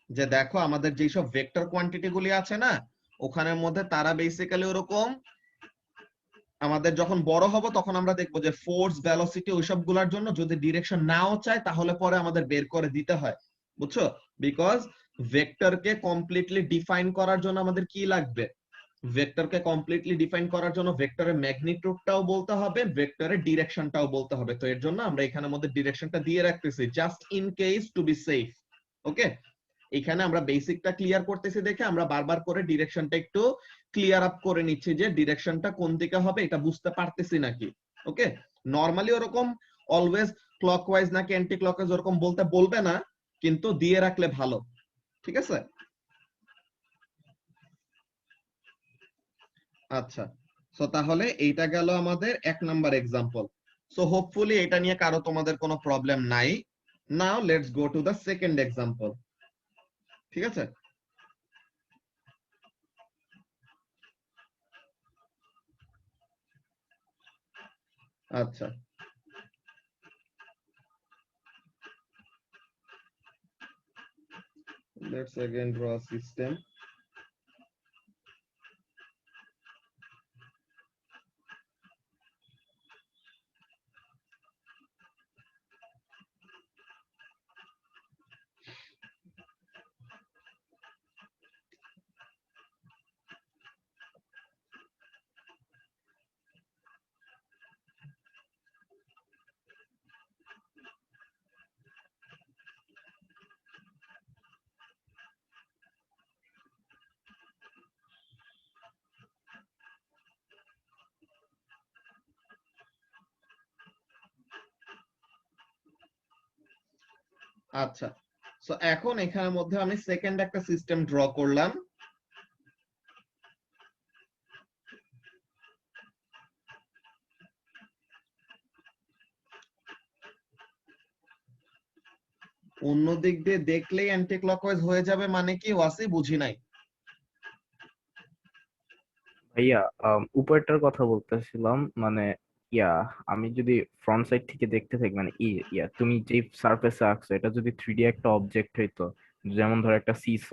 যে দেখো আমাদের যেসব ভেক্টর কোয়ান্টিটি গুলি আছে না, ওখানের মধ্যে তারা বেসিক্যালি ওরকম, আমাদের যখন বড় হব তখন আমরা দেখবো যে ফোর্স, ভেলোসিটি ওইসব গুলার জন্য যদি ডিরেকশন নাও চাই তাহলে পরে আমাদের বের করে দিতে হয়, বুঝছো? বিকজ ভেক্টরকে কমপ্লিটলি ডিফাইন করার জন্য আমাদের কি লাগবে, ভেক্টরকে কমপ্লিটলি ডিফাইন করার জন্য ভেক্টরের ম্যাগনিটিউডটাও বলতে হবে, ভেক্টরের ডিরেকশনটাও বলতে হবে। তো এর জন্য আমরা এখানের মধ্যে ডিরেকশনটা দিয়ে রাখতেছি just in case to be safe. Okay, এখানে আমরা বেসিকটা ক্লিয়ার করতেছি দেখে আমরা বারবার করে ডিরেকশনটা একটু ক্লিয়ার আপ করে নিচ্ছি যে ডিরেকশনটা কোন দিকে হবে এটা বুঝতে পারতেছি নাকি। ওকে, নরমালি ওরকম অলওয়েজ ক্লকওয়াইজ নাকি অ্যান্টি ক্লকওয়াইজ ওরকম বলতে বলবে না, কিন্তু দিয়ে রাখলে ভালো, ঠিক আছে? আচ্ছা, সো তাহলে এইটা গেল আমাদের 1 নাম্বার এক্সাম্পল। সো হোপফুলি এটা নিয়ে কারো তোমাদের কোনো প্রবলেম নাই। Now let's go to the second example, ঠিক আছে? আচ্ছা, let's again draw a system. আচ্ছা, সো এখন এখানের মধ্যে আমি সেকেন্ড একটা সিস্টেম ড্র করলাম। অন্য দিক দিয়ে দেখলেই অ্যান্টি ক্লকওয়াইজ হয়ে যাবে মানে কি ওয়াসি, বুঝি নাই। ভাইয়া উপরটার কথা বলতেছিলাম, মানে আমি যদি ফ্রন্ট সাইড থেকে দেখতে থাকি, মানে তুমি যে সারফেসে আঁকছো এটা যদি 3D একটা অবজেক্ট হইতো, যেমন ধর একটা সিস,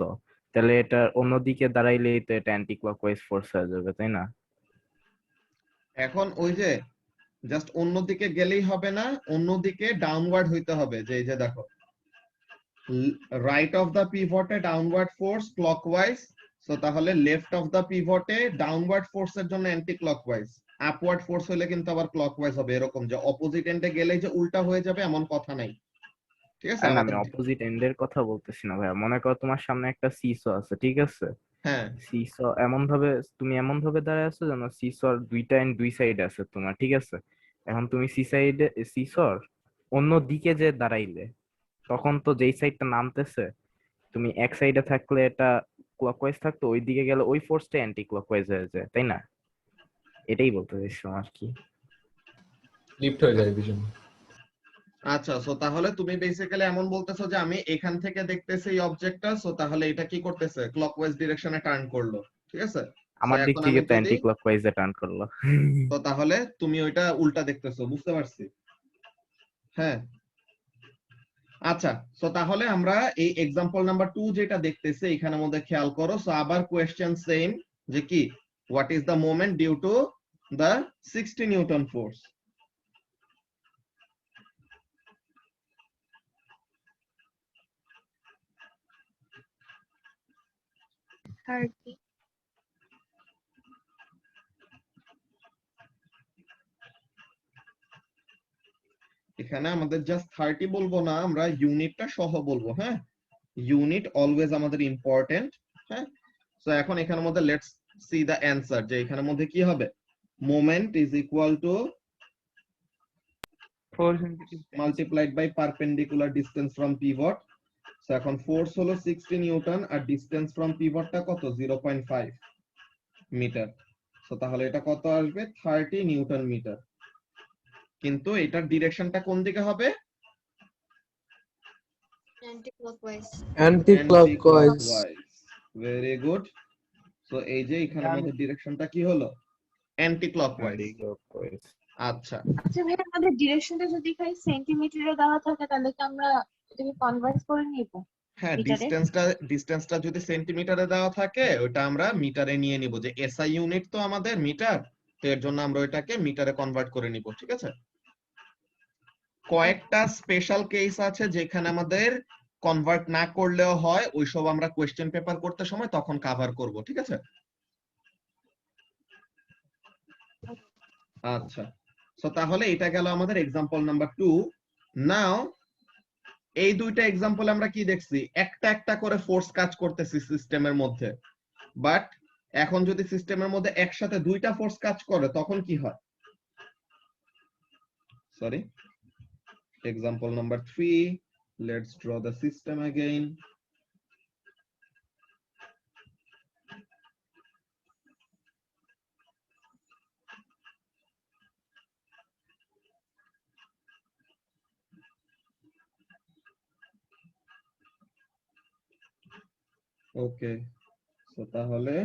তাহলে এটা অন্যদিকে দাঁড়াইলেই তো এটা অ্যান্টি ক্লকওয়াইজ ফোর্স হয়ে যাবে, তাই না? এখন ওই যে জাস্ট অন্যদিকে গেলেই হবে না, অন্যদিকে ডাউনওয়ার্ড হইতে হবে। যে এই যে দেখো, রাইট অফ দা পিভটে ডাউনওয়ার্ড ফোর্স ক্লকওয়াইজ, সো তাহলে লেফট অফ দা পিভটে ডাউনওয়ার্ড ফোর্সের জন্য অ্যান্টি ক্লকওয়াইজ, আপওয়ার্ড ফোর্স হলে কিন্তু আবার ক্লকওয়াইজ হবে। এরকম যে অপোজিট এন্ডে গেলেই যে উল্টা হয়ে যাবে এমন কথা নাই, ঠিক আছে? না, আমি অপোজিট এন্ডের কথা বলতেছি না ভাইয়া। মনে করো তোমার সামনে একটা সিসো আছে, ঠিক আছে? হ্যাঁ, সিসো তুমি এমন ভাবে দাঁড়ায় আছো যেন সিসোর দুইটা এন্ড দুই সাইড আছে তোমার, ঠিক আছে? এখন তুমি সিসোর অন্য দিকে যে দাঁড়াইলে, তখন তো যেই সাইডটা নামতেছে, তুমি এক সাইডে থাকলে এটা ক্লকওয়াইজ থাকতো, ওই দিকে গেলে ওই ফোর্সটা অ্যান্টি ক্লকওয়াইজ হয়ে যায়, তাই না? এটাই বলতে চাইছিলাম আর কি। লিফট হয়ে যায় ভিশন। আচ্ছা, সো তাহলে তুমি বেসিক্যালি এমন বলতেছো যে আমি এখান থেকে দেখতেছি এই অবজেক্টটা, সো তাহলে এটা কি করতেছে, ক্লকওয়াইজ ডিরেকশনে টার্ন করলো, ঠিক আছে? আমার দিক থেকে তো অ্যান্টি ক্লকওয়াইজে টার্ন করলো। তো তাহলে তুমি ওইটা উল্টা দেখতেছো, বুঝতে পারছি। হ্যাঁ, আচ্ছা, সো তাহলে আমরা এই এক্সাম্পল নাম্বার 2 যেটা দেখতেছি এখানের মধ্যে খেয়াল করো। সো আবার কোয়েশ্চেন সেম, যে কি what is the moment due to the 60 newton force. এখানে আমাদের জাস্ট 30 বলবো না, আমরা ইউনিটটা সহ বলবো। হ্যাঁ, ইউনিট অলওয়েজ আমাদের ইম্পর্টেন্ট। হ্যাঁ, সো এখন এখানের মধ্যে লেটস সি দ্য অ্যান্সার, যে এখানের মধ্যে কি হবে, moment is equal to multiplied by perpendicular distance from pivot. So এখন ফোর্স হলো 60 নিউটন আর ডিসটেন্স ফ্রম পিভটটা কত, 0.5 মিটার। সো তাহলে এটা কত আসবে, 30 নিউটন মিটার। কিন্তু এটার ডিরেকশনটা কোন দিকে হবে, anti clockwise. Very good. So এই যে এখানের মধ্যে ডিরেকশনটা কি হলো, অ্যান্টি ক্লকওয়াইজ। আচ্ছা আচ্ছা ভাই, আমাদের ডিরেকশনটা যদি খালি সেন্টিমিটারে দেওয়া থাকে তাহলে কি আমরা এটাকে কনভার্ট করে নিব? হ্যাঁ, মিটারে? ডিসটেন্সটা যদি সেন্টিমিটারে দেওয়া থাকে ওটা আমরা মিটারে নিয়ে নিব, যে এসআই ইউনিট তো আমাদের মিটার, তো এর জন্য আমরা ওইটাকে মিটারে কনভার্ট করে নিব। ঠিক আছে, কয়েকটা স্পেশাল কেস আছে যেখানে আমাদের কনভার্ট না করলেও হয়, ওইসব আমরা কোয়েশ্চেন পেপার করতে সময় তখন কভার করব। ঠিক আছে, আচ্ছা। সো তাহলে এটা গেল আমাদের এক্সাম্পল নাম্বার 2। নাও এই দুইটা এক্সাম্পল আমরা কি দেখছি, একটা একটা করে ফোর্স কাজ করতেছি সিস্টেমের মধ্যে, বাট এখন যদি সিস্টেমের মধ্যে একসাথে দুইটা ফোর্স কাজ করে তখন কি হয়, sorry, example number 3, let's draw the system again. Okay, so তাহলে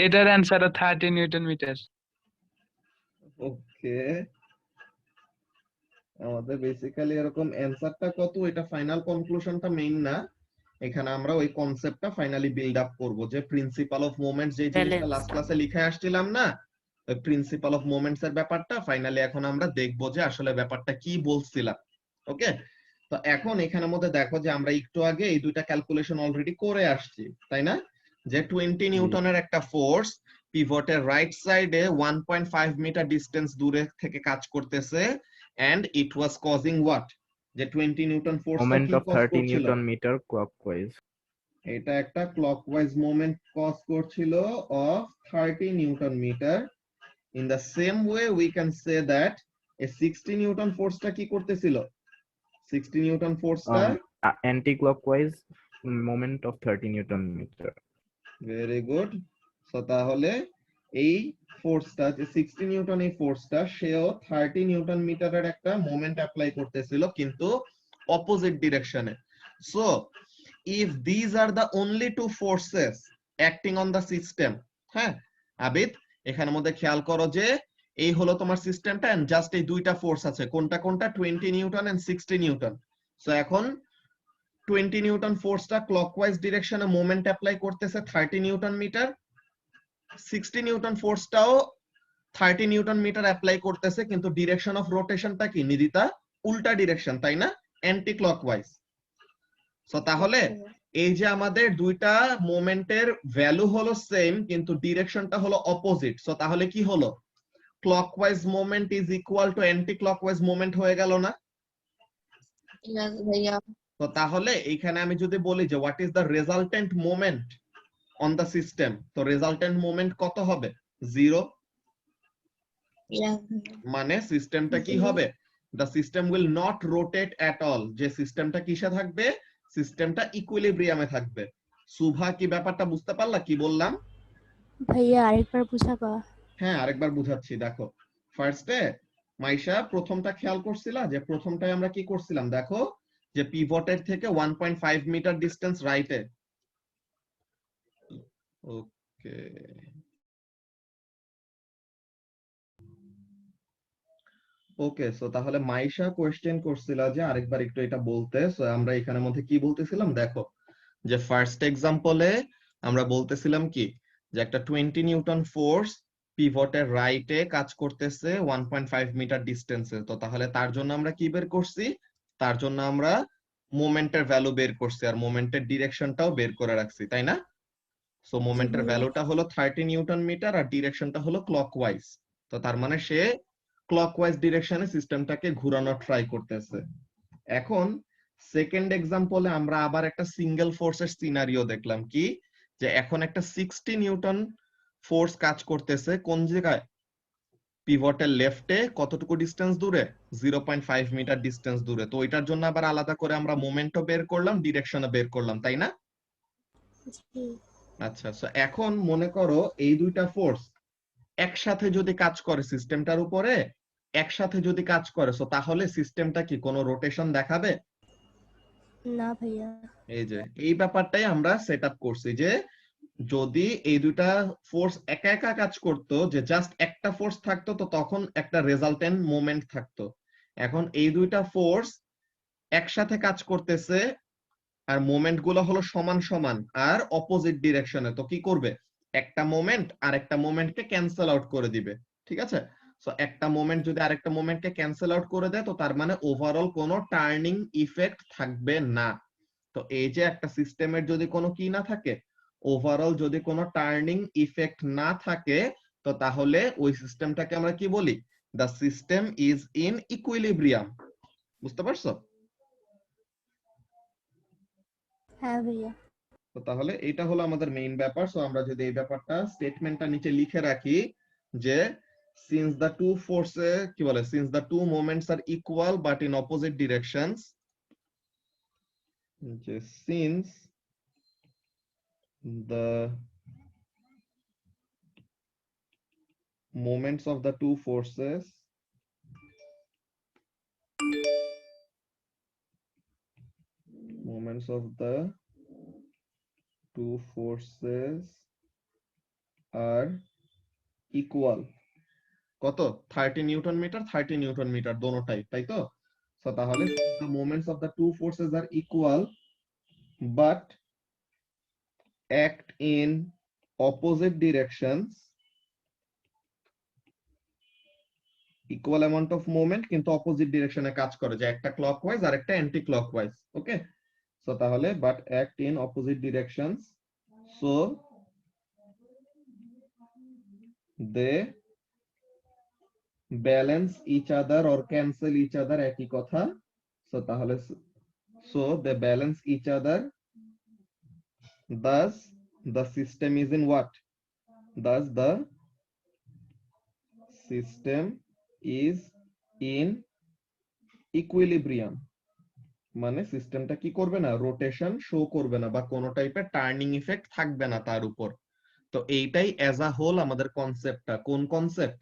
এটার অ্যান্সার 30 নিউটন মিটার। ওকে, আমাদের বেসিক্যালি এরকম অ্যানসারটা কত, এটা ফাইনাল কনক্লুশনটা মেইন না, এখানে আমরা ওই কনসেপ্টটা ফাইনালি বিল্ড আপ করব, যে প্রিন্সিপাল অফ মোমেন্টস যে জিনিসটা লাস্ট ক্লাসে লিখে আসছিলাম না, ওই প্রিন্সিপাল অফ মোমেন্টস এর ব্যাপারটা ফাইনালি এখন আমরা দেখব যে আসলে ব্যাপারটা কি বলছিলাম। ওকে, তো এখন এখানের মধ্যে দেখো যে আমরা একটু আগে এই দুইটা ক্যালকুলেশন অলরেডি করে আসছি, তাই না, যে 20 নিউটনের একটা ফোর্স পিভটের রাইট সাইডে 1.5 মিটার ডিসটেন্স দূরে থেকে কাজ করতেছে, and it was causing what, যে 20 নিউটন ফোর্সটা মোমেন্ট কি অফ কজ 30 করছিল, নিউটন মিটার ক্লকওয়াইজ। এটা একটা ক্লকওয়াইজ মোমেন্ট কজ করছিল of 30 newton metre. In the same way we can say that a 60 newton ফোর্সটা কি করতেছিল, 60 নিউটন ফোর্সটা anti clockwise moment of 30 newton metre. Very good. So তাহলে এই ফোর্সটা যে 60 নিউটন, এই ফোর্সটা সেও 30 নিউটন মিটারের একটা মোমেন্ট অ্যাপ্লাই করতেছিল, কিন্তু অপোজিট ডিরেকশনে। So if these are the only two forces acting on the system, হ্যাঁ আবিদ, এখানের মধ্যে খেয়াল করো যে এই হলো তোমার সিস্টেমটা, এন্ড জাস্ট এই দুইটা ফোর্স আছে, কোনটা কোনটা, 20 নিউটন এন্ড 60 নিউটন। সো এখন 20 নিউটন ফোর্সটা ক্লকওয়াইজ ডিরেকশনে মোমেন্ট অ্যাপ্লাই করতেছে 30 নিউটন মিটার, 60 নিউটন ফোর্সটাও 30 নিউটন মিটার অ্যাপ্লাই করতেছে, কিন্তু ডিরেকশন অফ রোটেশনটা কি নিদিতা, উল্টা ডিরেকশন, তাই না, অ্যান্টি ক্লকওয়াইজ। সো তাহলে এই যে আমাদের দুইটা মোমেন্টের ভ্যালু হলো সেম কিন্তু ডিরেকশনটা হলো অপোজিট, সো তাহলে কি হলো, clockwise moment is equal to anti clockwise moment হয়ে গেল না। তো তাহলে এইখানে আমি যদি বলি যে what is the resultant moment on the system, তো রেজাল্টেন্ট মোমেন্ট কত হবে, 0। মানে সিস্টেমটা কি হবে, the system will not rotate at all, যে সিস্টেমটা কিসে থাকবে, সিস্টেমটা ইকুইলিব্রিয়ামে থাকবে। সুভা কি ব্যাপারটা বুঝতে পারলা কি বললাম? ভাইয়া আরেকবার বুঝাবা? হ্যাঁ আরেকবার বুঝাচ্ছি, দেখো ফার্স্টে মাইশা প্রথমটা খেয়াল করছিলা, যে প্রথমটায় আমরা কি করছিলাম, দেখো যে পিভটের থেকে 1.5 মিটার ডিসটেন্স রাইটে। ওকে, ওকে, সো তাহলে মাইশা কোয়েশ্চেন করছিল যে আরেকবার একটু এটা বলতে। সো আমরা এখানের মধ্যে কি বলতেছিলাম, দেখো যে ফার্স্ট এক্সাম্পলে আমরা বলতেছিলাম কি, যে একটা 20 নিউটন ফোর্স পিভটের রাইটে কাজ করতেছে 1.5 মিটার ডিস্টেন্সে। তো তাহলে তার জন্য আমরা কি বের করছি? তার জন্য আমরা মোমেন্টের ভ্যালু বের করছি আর মোমেন্টের ডিরেকশনটাও বের করে রাখছি, তাই না? সো মোমেন্টের ভাইয়া। ভ্যালুটা হলো 30 নিউটন মিটার আর ডিরেকশনটা হলো ক্লকওয়াইজ। তো তার মানে সে ক্লকওয়াইজ ডিরেকশনে সিস্টেমটাকে ঘোরানো ট্রাই করতেছে। এখন সেকেন্ড এক্সাম্পলে আমরা আবার একটা সিঙ্গেল ফোর্সের সিনারিও দেখলাম, কি যে এখন একটা 60 নিউটন ফোর্স কাজ করতেছে কোন জায়গায়? পিভটের লেফটে কতটুকু ডিস্টেন্স দূরে? 0.5 মিটার ডিস্টেন্স দূরে। তো ওইটার জন্য আবার আলাদা করে আমরা মোমেন্টও বের করলাম, ডিরেকশনও বের করলাম, তাই না? জি আচ্ছা, সো এখন মনে করো এই দুইটা ফোর্স একসাথে যদি কাজ করে সিস্টেমটার উপরে, একসাথে যদি কাজ করে, সো তাহলে সিস্টেমটা কি কোনো রোটেশন দেখাবে? না ভাইয়া। এই যে এই ব্যাপারটাই আমরা সেট আপ করছি যে যদি এই দুইটা ফোর্স একা একা কাজ করতো, যে জাস্ট একটা ফোর্স থাকতো, তো তখন একটা রেজাল্টেন্ট মোমেন্ট থাকতো। এখন এই দুইটা ফোর্স একসাথে কাজ করতেছে আর মোমেন্ট গুলো হলো সমান সমান আর অপোজিট ডিরেকশনে। তো কি করবে? একটা মোমেন্ট আর একটা মোমেন্টকে ক্যান্সেল আউট করে দিবে, ঠিক আছে? সো একটা মোমেন্ট যদি আরেকটা মোমেন্টকে ক্যান্সেল আউট করে দেয়, তো তার মানে ওভারঅল কোনো টার্নিং ইফেক্ট থাকবে না। তো এই যে একটা সিস্টেমের যদি কোনো কি না থাকে, ওভারঅল যদি কোনো টার্নিং ইফেক্ট না থাকে, তো তাহলে ওই সিস্টেমটাকে আমরা কি বলি? The system is in equilibrium. বুঝতে পারছো? হ্যাঁ ভাইয়া। তো তাহলে এটা হলো আমাদের মেইন ব্যাপার। সো আমরা যদি এই ব্যাপারটা স্টেটমেন্টটা নিচে লিখে রাখি যে সিন্স দ্য টু ফোর্সে কি বলে, since the two moments are equal but in opposite directions, যে since the moments of the two forces are equal, কত? 30 নিউটন মিটার 30 নিউটন মিটার দোনোটাই, তাই তো? সো তাহলে the moments of the two forces are equal but act in opposite directions, equal amount of moment কিন্তু opposite ডিরেকশনে কাজ করে, যে একটা ক্লকওয়াইজ আর একটা অ্যান্টি ক্লকওয়াইজ। ওকে, সো তাহলে but act in opposite directions, so they balance each other or cancel each other, একই কথা। সো তাহলে so they balance each other, thus the system is in what? Thus the system is in equilibrium, মানে সিস্টেমটা কি করবে না? Rotation show করবে না বা কোনো টাইপের টার্নিং ইফেক্ট থাকবে না তার উপর। তো এইটাই অ্যাজ আ হোল আমাদের কনসেপ্টটা। কোন কনসেপ্ট?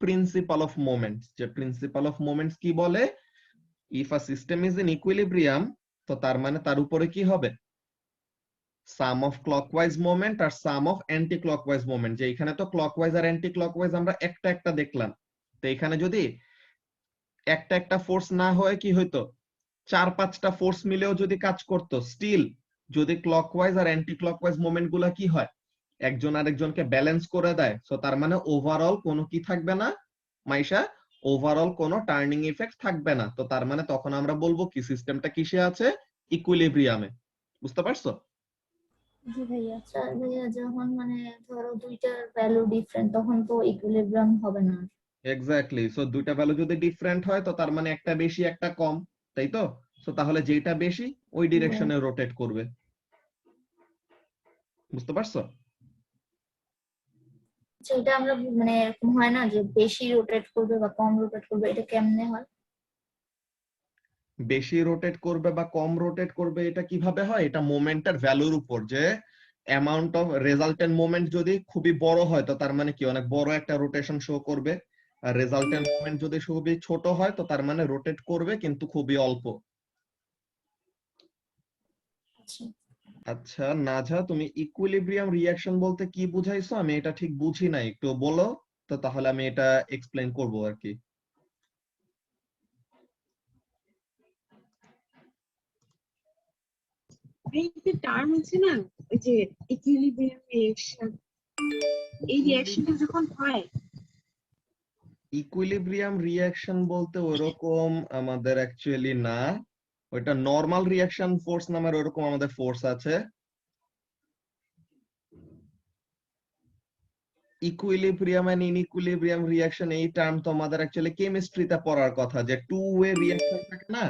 Principle of moments. যে প্রিন্সিপাল অফ মোমেন্টস কি বলে? If a system is in equilibrium, তো তার মানে তার উপরে কি হবে? সাম অফ ক্লকওয়াইজ মোমেন্ট আর sum of anti clockwise moment. যে এখানে তো ক্লকওয়াইজ আর অ্যান্টি ক্লকওয়াইজ আমরা একটা একটা দেখলাম, তো এখানে যদি একটা একটা ফোর্স না হয় কি হইতো? 4-5টা ফোর্স মিলেও যদি কাজ করতো, স্টিল যদি ক্লকওয়াইজ আর অ্যান্টি ক্লকওয়াইজ মোমেন্ট গুলা কি হয়? একজন আরেকজনকে ব্যালেন্স করে দেয়। সো তার মানে ওভারঅল কোনো কি থাকবে না মাইশা? ওভারঅল কোনো টার্নিং ইফেক্ট থাকবে না। তো তার মানে তখন আমরা বলবো কি সিস্টেমটা কিসে আছে? ইকুইলিব্রিয়ামে। বুঝতে পারছো? জি ভাইয়া। আচ্ছা ভাইয়া, যখন মানে ধরো দুইটার ভ্যালু ডিফারেন্ট তখন তো ইকুইলিব্রিয়াম হবে না। এক্স্যাক্টলি। সো দুইটা ভ্যালু যদি ডিফারেন্ট হয়, তো তার মানে একটা বেশি একটা কম, তাই তো? সো তাহলে যেটা বেশি ওই ডিরেকশনে রোটেট করবে। বুঝতে পারছো? সেটা আমরা মানে এরকম হয় না যে বেশি রোটেট করবে বা কম রোটেট করবে, এটা কেমনে হয়? বেশি রোটেট করবে বা কম রোটেট করবে এটা কিভাবে হয়? এটা মোমেন্টের ভ্যালুর উপর, যে অ্যামাউন্ট অফ রেজাল্টেন্ট মোমেন্ট যদি খুবই বড় হয়, তো তার মানে কি অনেক বড় একটা রোটেশন শো করবে। আর রেজাল্টেন্ট মোমেন্ট যদি খুবই ছোট হয়, তো তার মানে রোটেট করবে কিন্তু খুবই অল্প। আচ্ছা, আচ্ছা নাজা, তুমি ইকুইলিব্রিয়াম রিঅ্যাকশন বলতে কি বুঝাইছো? আমি এটা ঠিক বুঝি নাই, একটু বলো তো, তাহলে আমি এটা এক্সপ্লেইন করবো আর কি। এই যে টার্ম আছে না, ওই যে ইকুইলিব্রিয়াম রিঅ্যাকশন, এই রিঅ্যাকশনটা যখন হয় ইকুইলিব্রিয়াম রিঅ্যাকশন বলতে ওরকম আমাদের অ্যাকচুয়ালি না, ওইটা নরমাল রিঅ্যাকশন ফোর্স নামের ওরকম আমাদের ফোর্স আছে। ইকুইলিব্রিয়াম এন্ড ইনইকুইলিব্রিয়াম রিঅ্যাকশন এই টার্ম তো আমাদের অ্যাকচুয়ালি কেমিস্ট্রিতে পড়ার কথা, যে টু ওয়ে রিঅ্যাকশন থাকে না,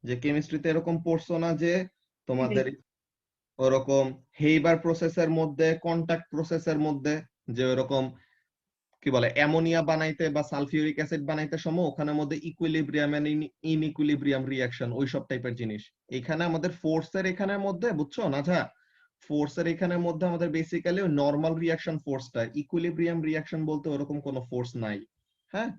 যে কেমিস্ট্রিতে এরকম পড়ছো না যে তোমাদের ওরকম হেইবার প্রসেসের মধ্যে, কন্টাক্ট প্রসেসের মধ্যে যে ওরকম কি বলে অ্যামোনিয়া বানাইতে বা সালফিউরিক অ্যাসিড বানাইতে সময় ওখানের মধ্যে ইকুইলিব্রিয়াম এন্ড ইনইকুইলিব্রিয়াম রিঅ্যাকশন ওইসব টাইপের জিনিস। এখানে আমাদের ফোর্সের এখানের মধ্যে বুঝছো না, যা ফোর্সের এখানের মধ্যে আমাদের বেসিক্যালি নরমাল রিঅ্যাকশন ফোর্সটা, ইকুইলিব্রিয়াম রিঅ্যাকশন বলতে ওরকম কোনো ফোর্স নাই। হ্যাঁ,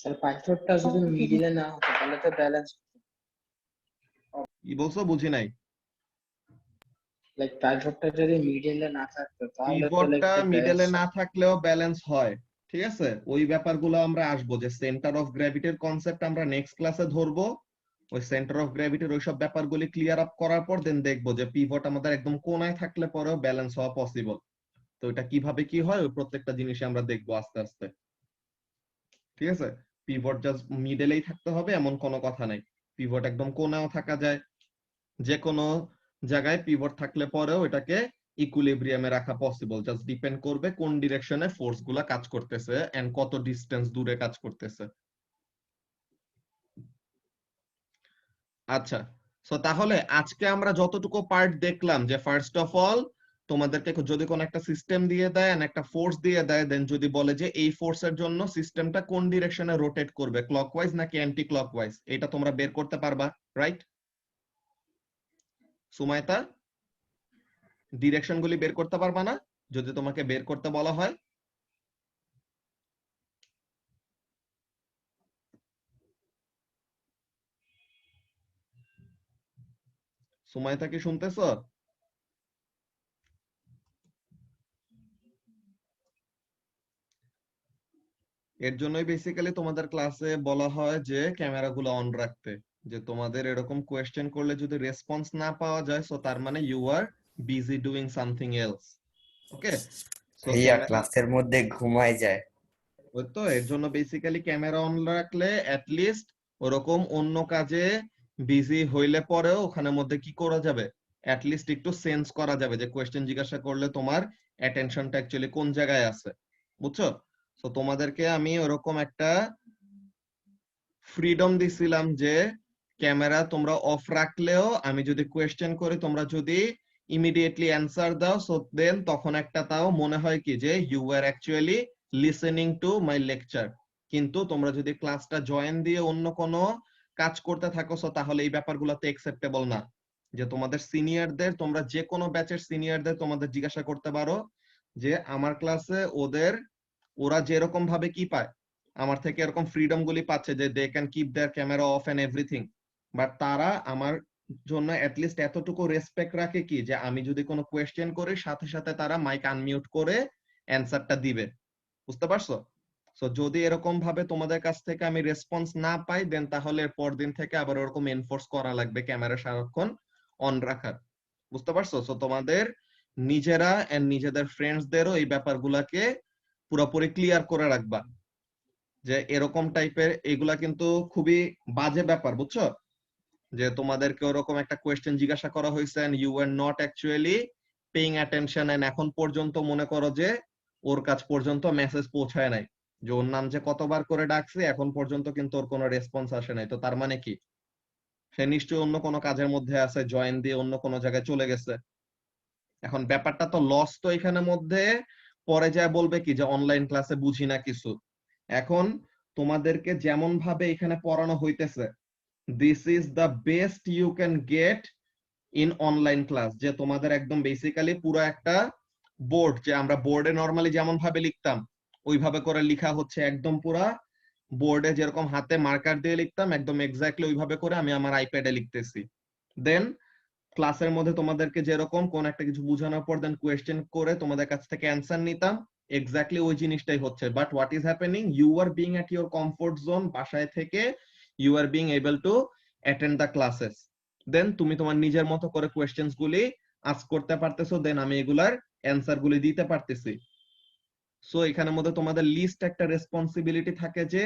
স্যার পাইথনটা যদি মিডিলে না হতো তাহলে তো ব্যালেন্স, কি বলছো বুঝি নাই। লাইক পাইথনটা যদি মিডিলে না থাকতো তাহলে তো লাইক পিভটটা মিডলে না থাকলেও ব্যালেন্স হয়, ঠিক আছে। ওই ব্যাপারগুলো আমরা আসবো, যে সেন্টার অফ গ্র্যাভিটির কনসেপ্ট আমরা নেক্সট ক্লাসে ধরবো। ওই সেন্টার অফ গ্র্যাভিটির ওইসব ব্যাপারগুলি ক্লিয়ার আপ করার পর দেন দেখবো যে পিভট আমাদের একদম কোনায় থাকলে পরেও ব্যালেন্স হওয়া পসিবল। তো এটা কিভাবে কি হয় ওই প্রত্যেকটা জিনিসই আমরা দেখবো আস্তে আস্তে, ঠিক আছে। পিভট জাস্ট মিডলেই থাকতে হবে এমন কোনো কথা নাই, পিভট একদম কোনায়ও থাকা যায়, যে কোনো জায়গায় পিভট থাকলে পরেও এটাকে ইকুইলিব্রিয়ামে রাখা পসিবল। জাস্ট ডিপেন্ড করবে কোন ডিরেকশনে ফোর্স গুলা কাজ করতেছে এন্ড কত ডিসটেন্স দূরে কাজ করতেছে। আচ্ছা, সো তাহলে আজকে আমরা যতটুকু পার্ট দেখলাম, যে ফার্স্ট অফ অল তোমাদেরকে যদি কোনো একটা সিস্টেম দিয়ে দেয় এন্ড একটা ফোর্স দিয়ে দেয়, দেন যদি বলে যে এই ফোর্সের জন্য সিস্টেমটা কোন ডিরেকশনে রোটেট করবে, ক্লকওয়াইজ নাকি অ্যান্টি ক্লকওয়াইজ, এটা তোমরা বের করতে পারবা, রাইট? সুমাইতা, ডিরেকশন গুলি বের করতে পারবা না যদি তোমাকে বের করতে বলা হয়? সুমাইতা কি শুনতেছো? এর জন্যই বেসিক্যালি তোমাদের ক্লাসে বলা হয় যে ক্যামেরা গুলো অন রাখতে, যে তোমাদের এরকম কোয়েশ্চেন করলে যদি রেসপন্স না পাওয়া যায় সো তার মানে you are busy doing something else. Okay, so ভাইয়া ক্লাসের মধ্যে ঘুমায় যায়। ওই তো এর জন্য বেসিক্যালি ক্যামেরা অন রাখলে অ্যাট লিস্ট ওরকম অন্য কাজে বিজি হইলে পরেও ওখানের মধ্যে কি করা যাবে, অ্যাট লিস্ট একটু সেন্স করা যাবে যে কোয়েশ্চেন জিজ্ঞাসা করলে তোমার অ্যাটেনশনটা অ্যাকচুয়ালি কোন জায়গায় আছে, বুঝছো? তো তোমাদেরকে আমি ওরকম একটা ফ্রিডম দিছিলাম যে ক্যামেরা তোমরা অফ রাখলেও আমি যদি কোয়েশ্চেন করি তোমরা যদি ইমিডিয়েটলি অ্যান্সার দাও, সো দেন তখন একটা তাও মনে হয় কি যে you are actually listening to my lecture. কিন্তু তোমরা যদি ক্লাসটা জয়েন দিয়ে অন্য কোনো কাজ করতে থাকো সো তাহলে এই ব্যাপারগুলোতে অ্যাকসেপ্টেবল না। যে তোমাদের সিনিয়রদের, তোমরা যে কোনো ব্যাচের সিনিয়রদের তোমাদের জিজ্ঞাসা করতে পারো যে আমার ক্লাসে ওরা যেরকম ভাবে কি পায়, আমার থেকে এরকম ফ্রিডম গুলি পাচ্ছে যে they can keep their camera off and everything, but তারা আমার জন্য অ্যাটলিস্ট এতটুকু রেসপেক্ট রাখে কি যে আমি যদি কোনো কোয়েশ্চেন করি সাথে সাথে তারা মাইক আনমিউট করে অ্যানসারটা দিবে, বুঝতে পারছো? সো যদি এরকম ভাবে তোমাদের কাছ থেকে আমি রেসপন্স না পাই দেন তাহলে পরদিন থেকে আবার ওরকম এনফোর্স করা লাগবে ক্যামেরা সারাক্ষণ অন রাখার, বুঝতে পারছো? সো তোমাদের নিজেরা এন্ড নিজেদের ফ্রেন্ডসদেরও এই ব্যাপারগুলোকে পুরোপুরি ক্লিয়ার করে রাখবা যে এরকম টাইপের এগুলা কিন্তু খুবই বাজে ব্যাপার, বুঝছো? যে তোমাদেরকে ওরকম একটা কোয়েশ্চেন জিজ্ঞাসা করা হয়েছে and you are not actually paying attention and এখন পর্যন্ত মনে করো যে ওর কাছ পর্যন্ত মেসেজ পৌঁছায় নাই, যে ওর নাম যে কতবার করে ডাকছে এখন পর্যন্ত কিন্তু ওর কোনো রেসপন্স আসে নাই। তো তার মানে কি সে নিশ্চয়ই অন্য কোনো কাজের মধ্যে আছে, জয়েন দিয়ে অন্য কোনো জায়গায় চলে গেছে। এখন ব্যাপারটা তো লস, তো এখানে মধ্যে পরে যায় বলবে কি যে অনলাইন ক্লাসে বুঝি না কিছু। এখন তোমাদেরকে যেমন ভাবে এখানে পড়ানো হইতেছে this is the best you can get in online class, যে তোমাদের একদম বেসিক্যালি পুরো একটা বোর্ড, যে আমরা বোর্ডে নরমালি যেমন ভাবে লিখতাম ওইভাবে করে লেখা হচ্ছে, একদম পুরা বোর্ডে যেরকম হাতে মার্কার দিয়ে লিখতাম একদম এক্স্যাক্টলি ওইভাবে করে আমি আমার আইপ্যাডে লিখতেছি। দেন ক্লাসের মধ্যে তোমাদেরকে যেরকম কোন একটা কিছু বোঝানোর পর দেন কোয়েশ্চেন করে তোমাদের কাছ থেকে অ্যান্সার নিতাম, এক্স্যাক্টলি ওই জিনিসটাই হচ্ছে। But what is happening, you are being at your comfort zone, বাসায় থেকে you are being able to attend the classes. Then তুমি তোমার নিজের মতো করে কোয়েশ্চেন্স গুলি আস্ক করতে পারতেছো, দেন আমি এগুলার অ্যান্সার গুলি দিতে পারতেছি। সো এখানের মধ্যে তোমাদের লিস্ট একটা রেসপন্সিবিলিটি থাকে যে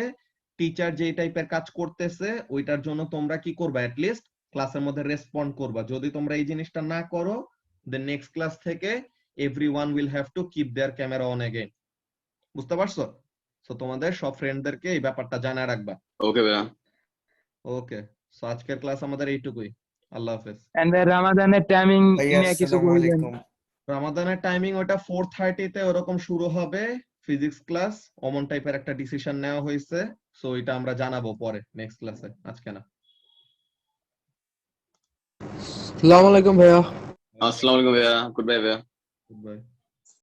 টিচার যেই টাইপের কাজ করতেছে ওইটার জন্য তোমরা কি করবা, অ্যাট লিস্ট ক্লাসের মধ্যে রেসপন্ড করবা। যদি তোমরা এই জিনিসটা না করো দেন নেক্সট ক্লাস থেকে everyone will have to keep their camera on again. বুঝতে পারছো? সো তোমাদের সব ফ্রেন্ডদেরকে এই ব্যাপারটা জানায় রাখবা। ওকে ভাইয়া। ওকে, সো আজকের ক্লাস আমাদের এইটুকুই। আল্লাহ হাফেজ। এন্ড রামাদানের টাইমিং ভাইয়া নিয়ে কিছু আসসালামু বলবেন? আলাইকুম। রমাদানের টাইমিং ওটা 4:30 তে ওরকম শুরু হবে ফিজিক্স ক্লাস, অমন টাইপের একটা ডিসিশন নেওয়া হয়েছে। সো এটা আমরা জানাবো পরে নেক্সট ক্লাসে, আজকে না। আসসালামু আলাইকুম ভাইয়া। আসসালামু আলাইকুম ভাইয়া, গুড বাই ভাইয়া। Good bye.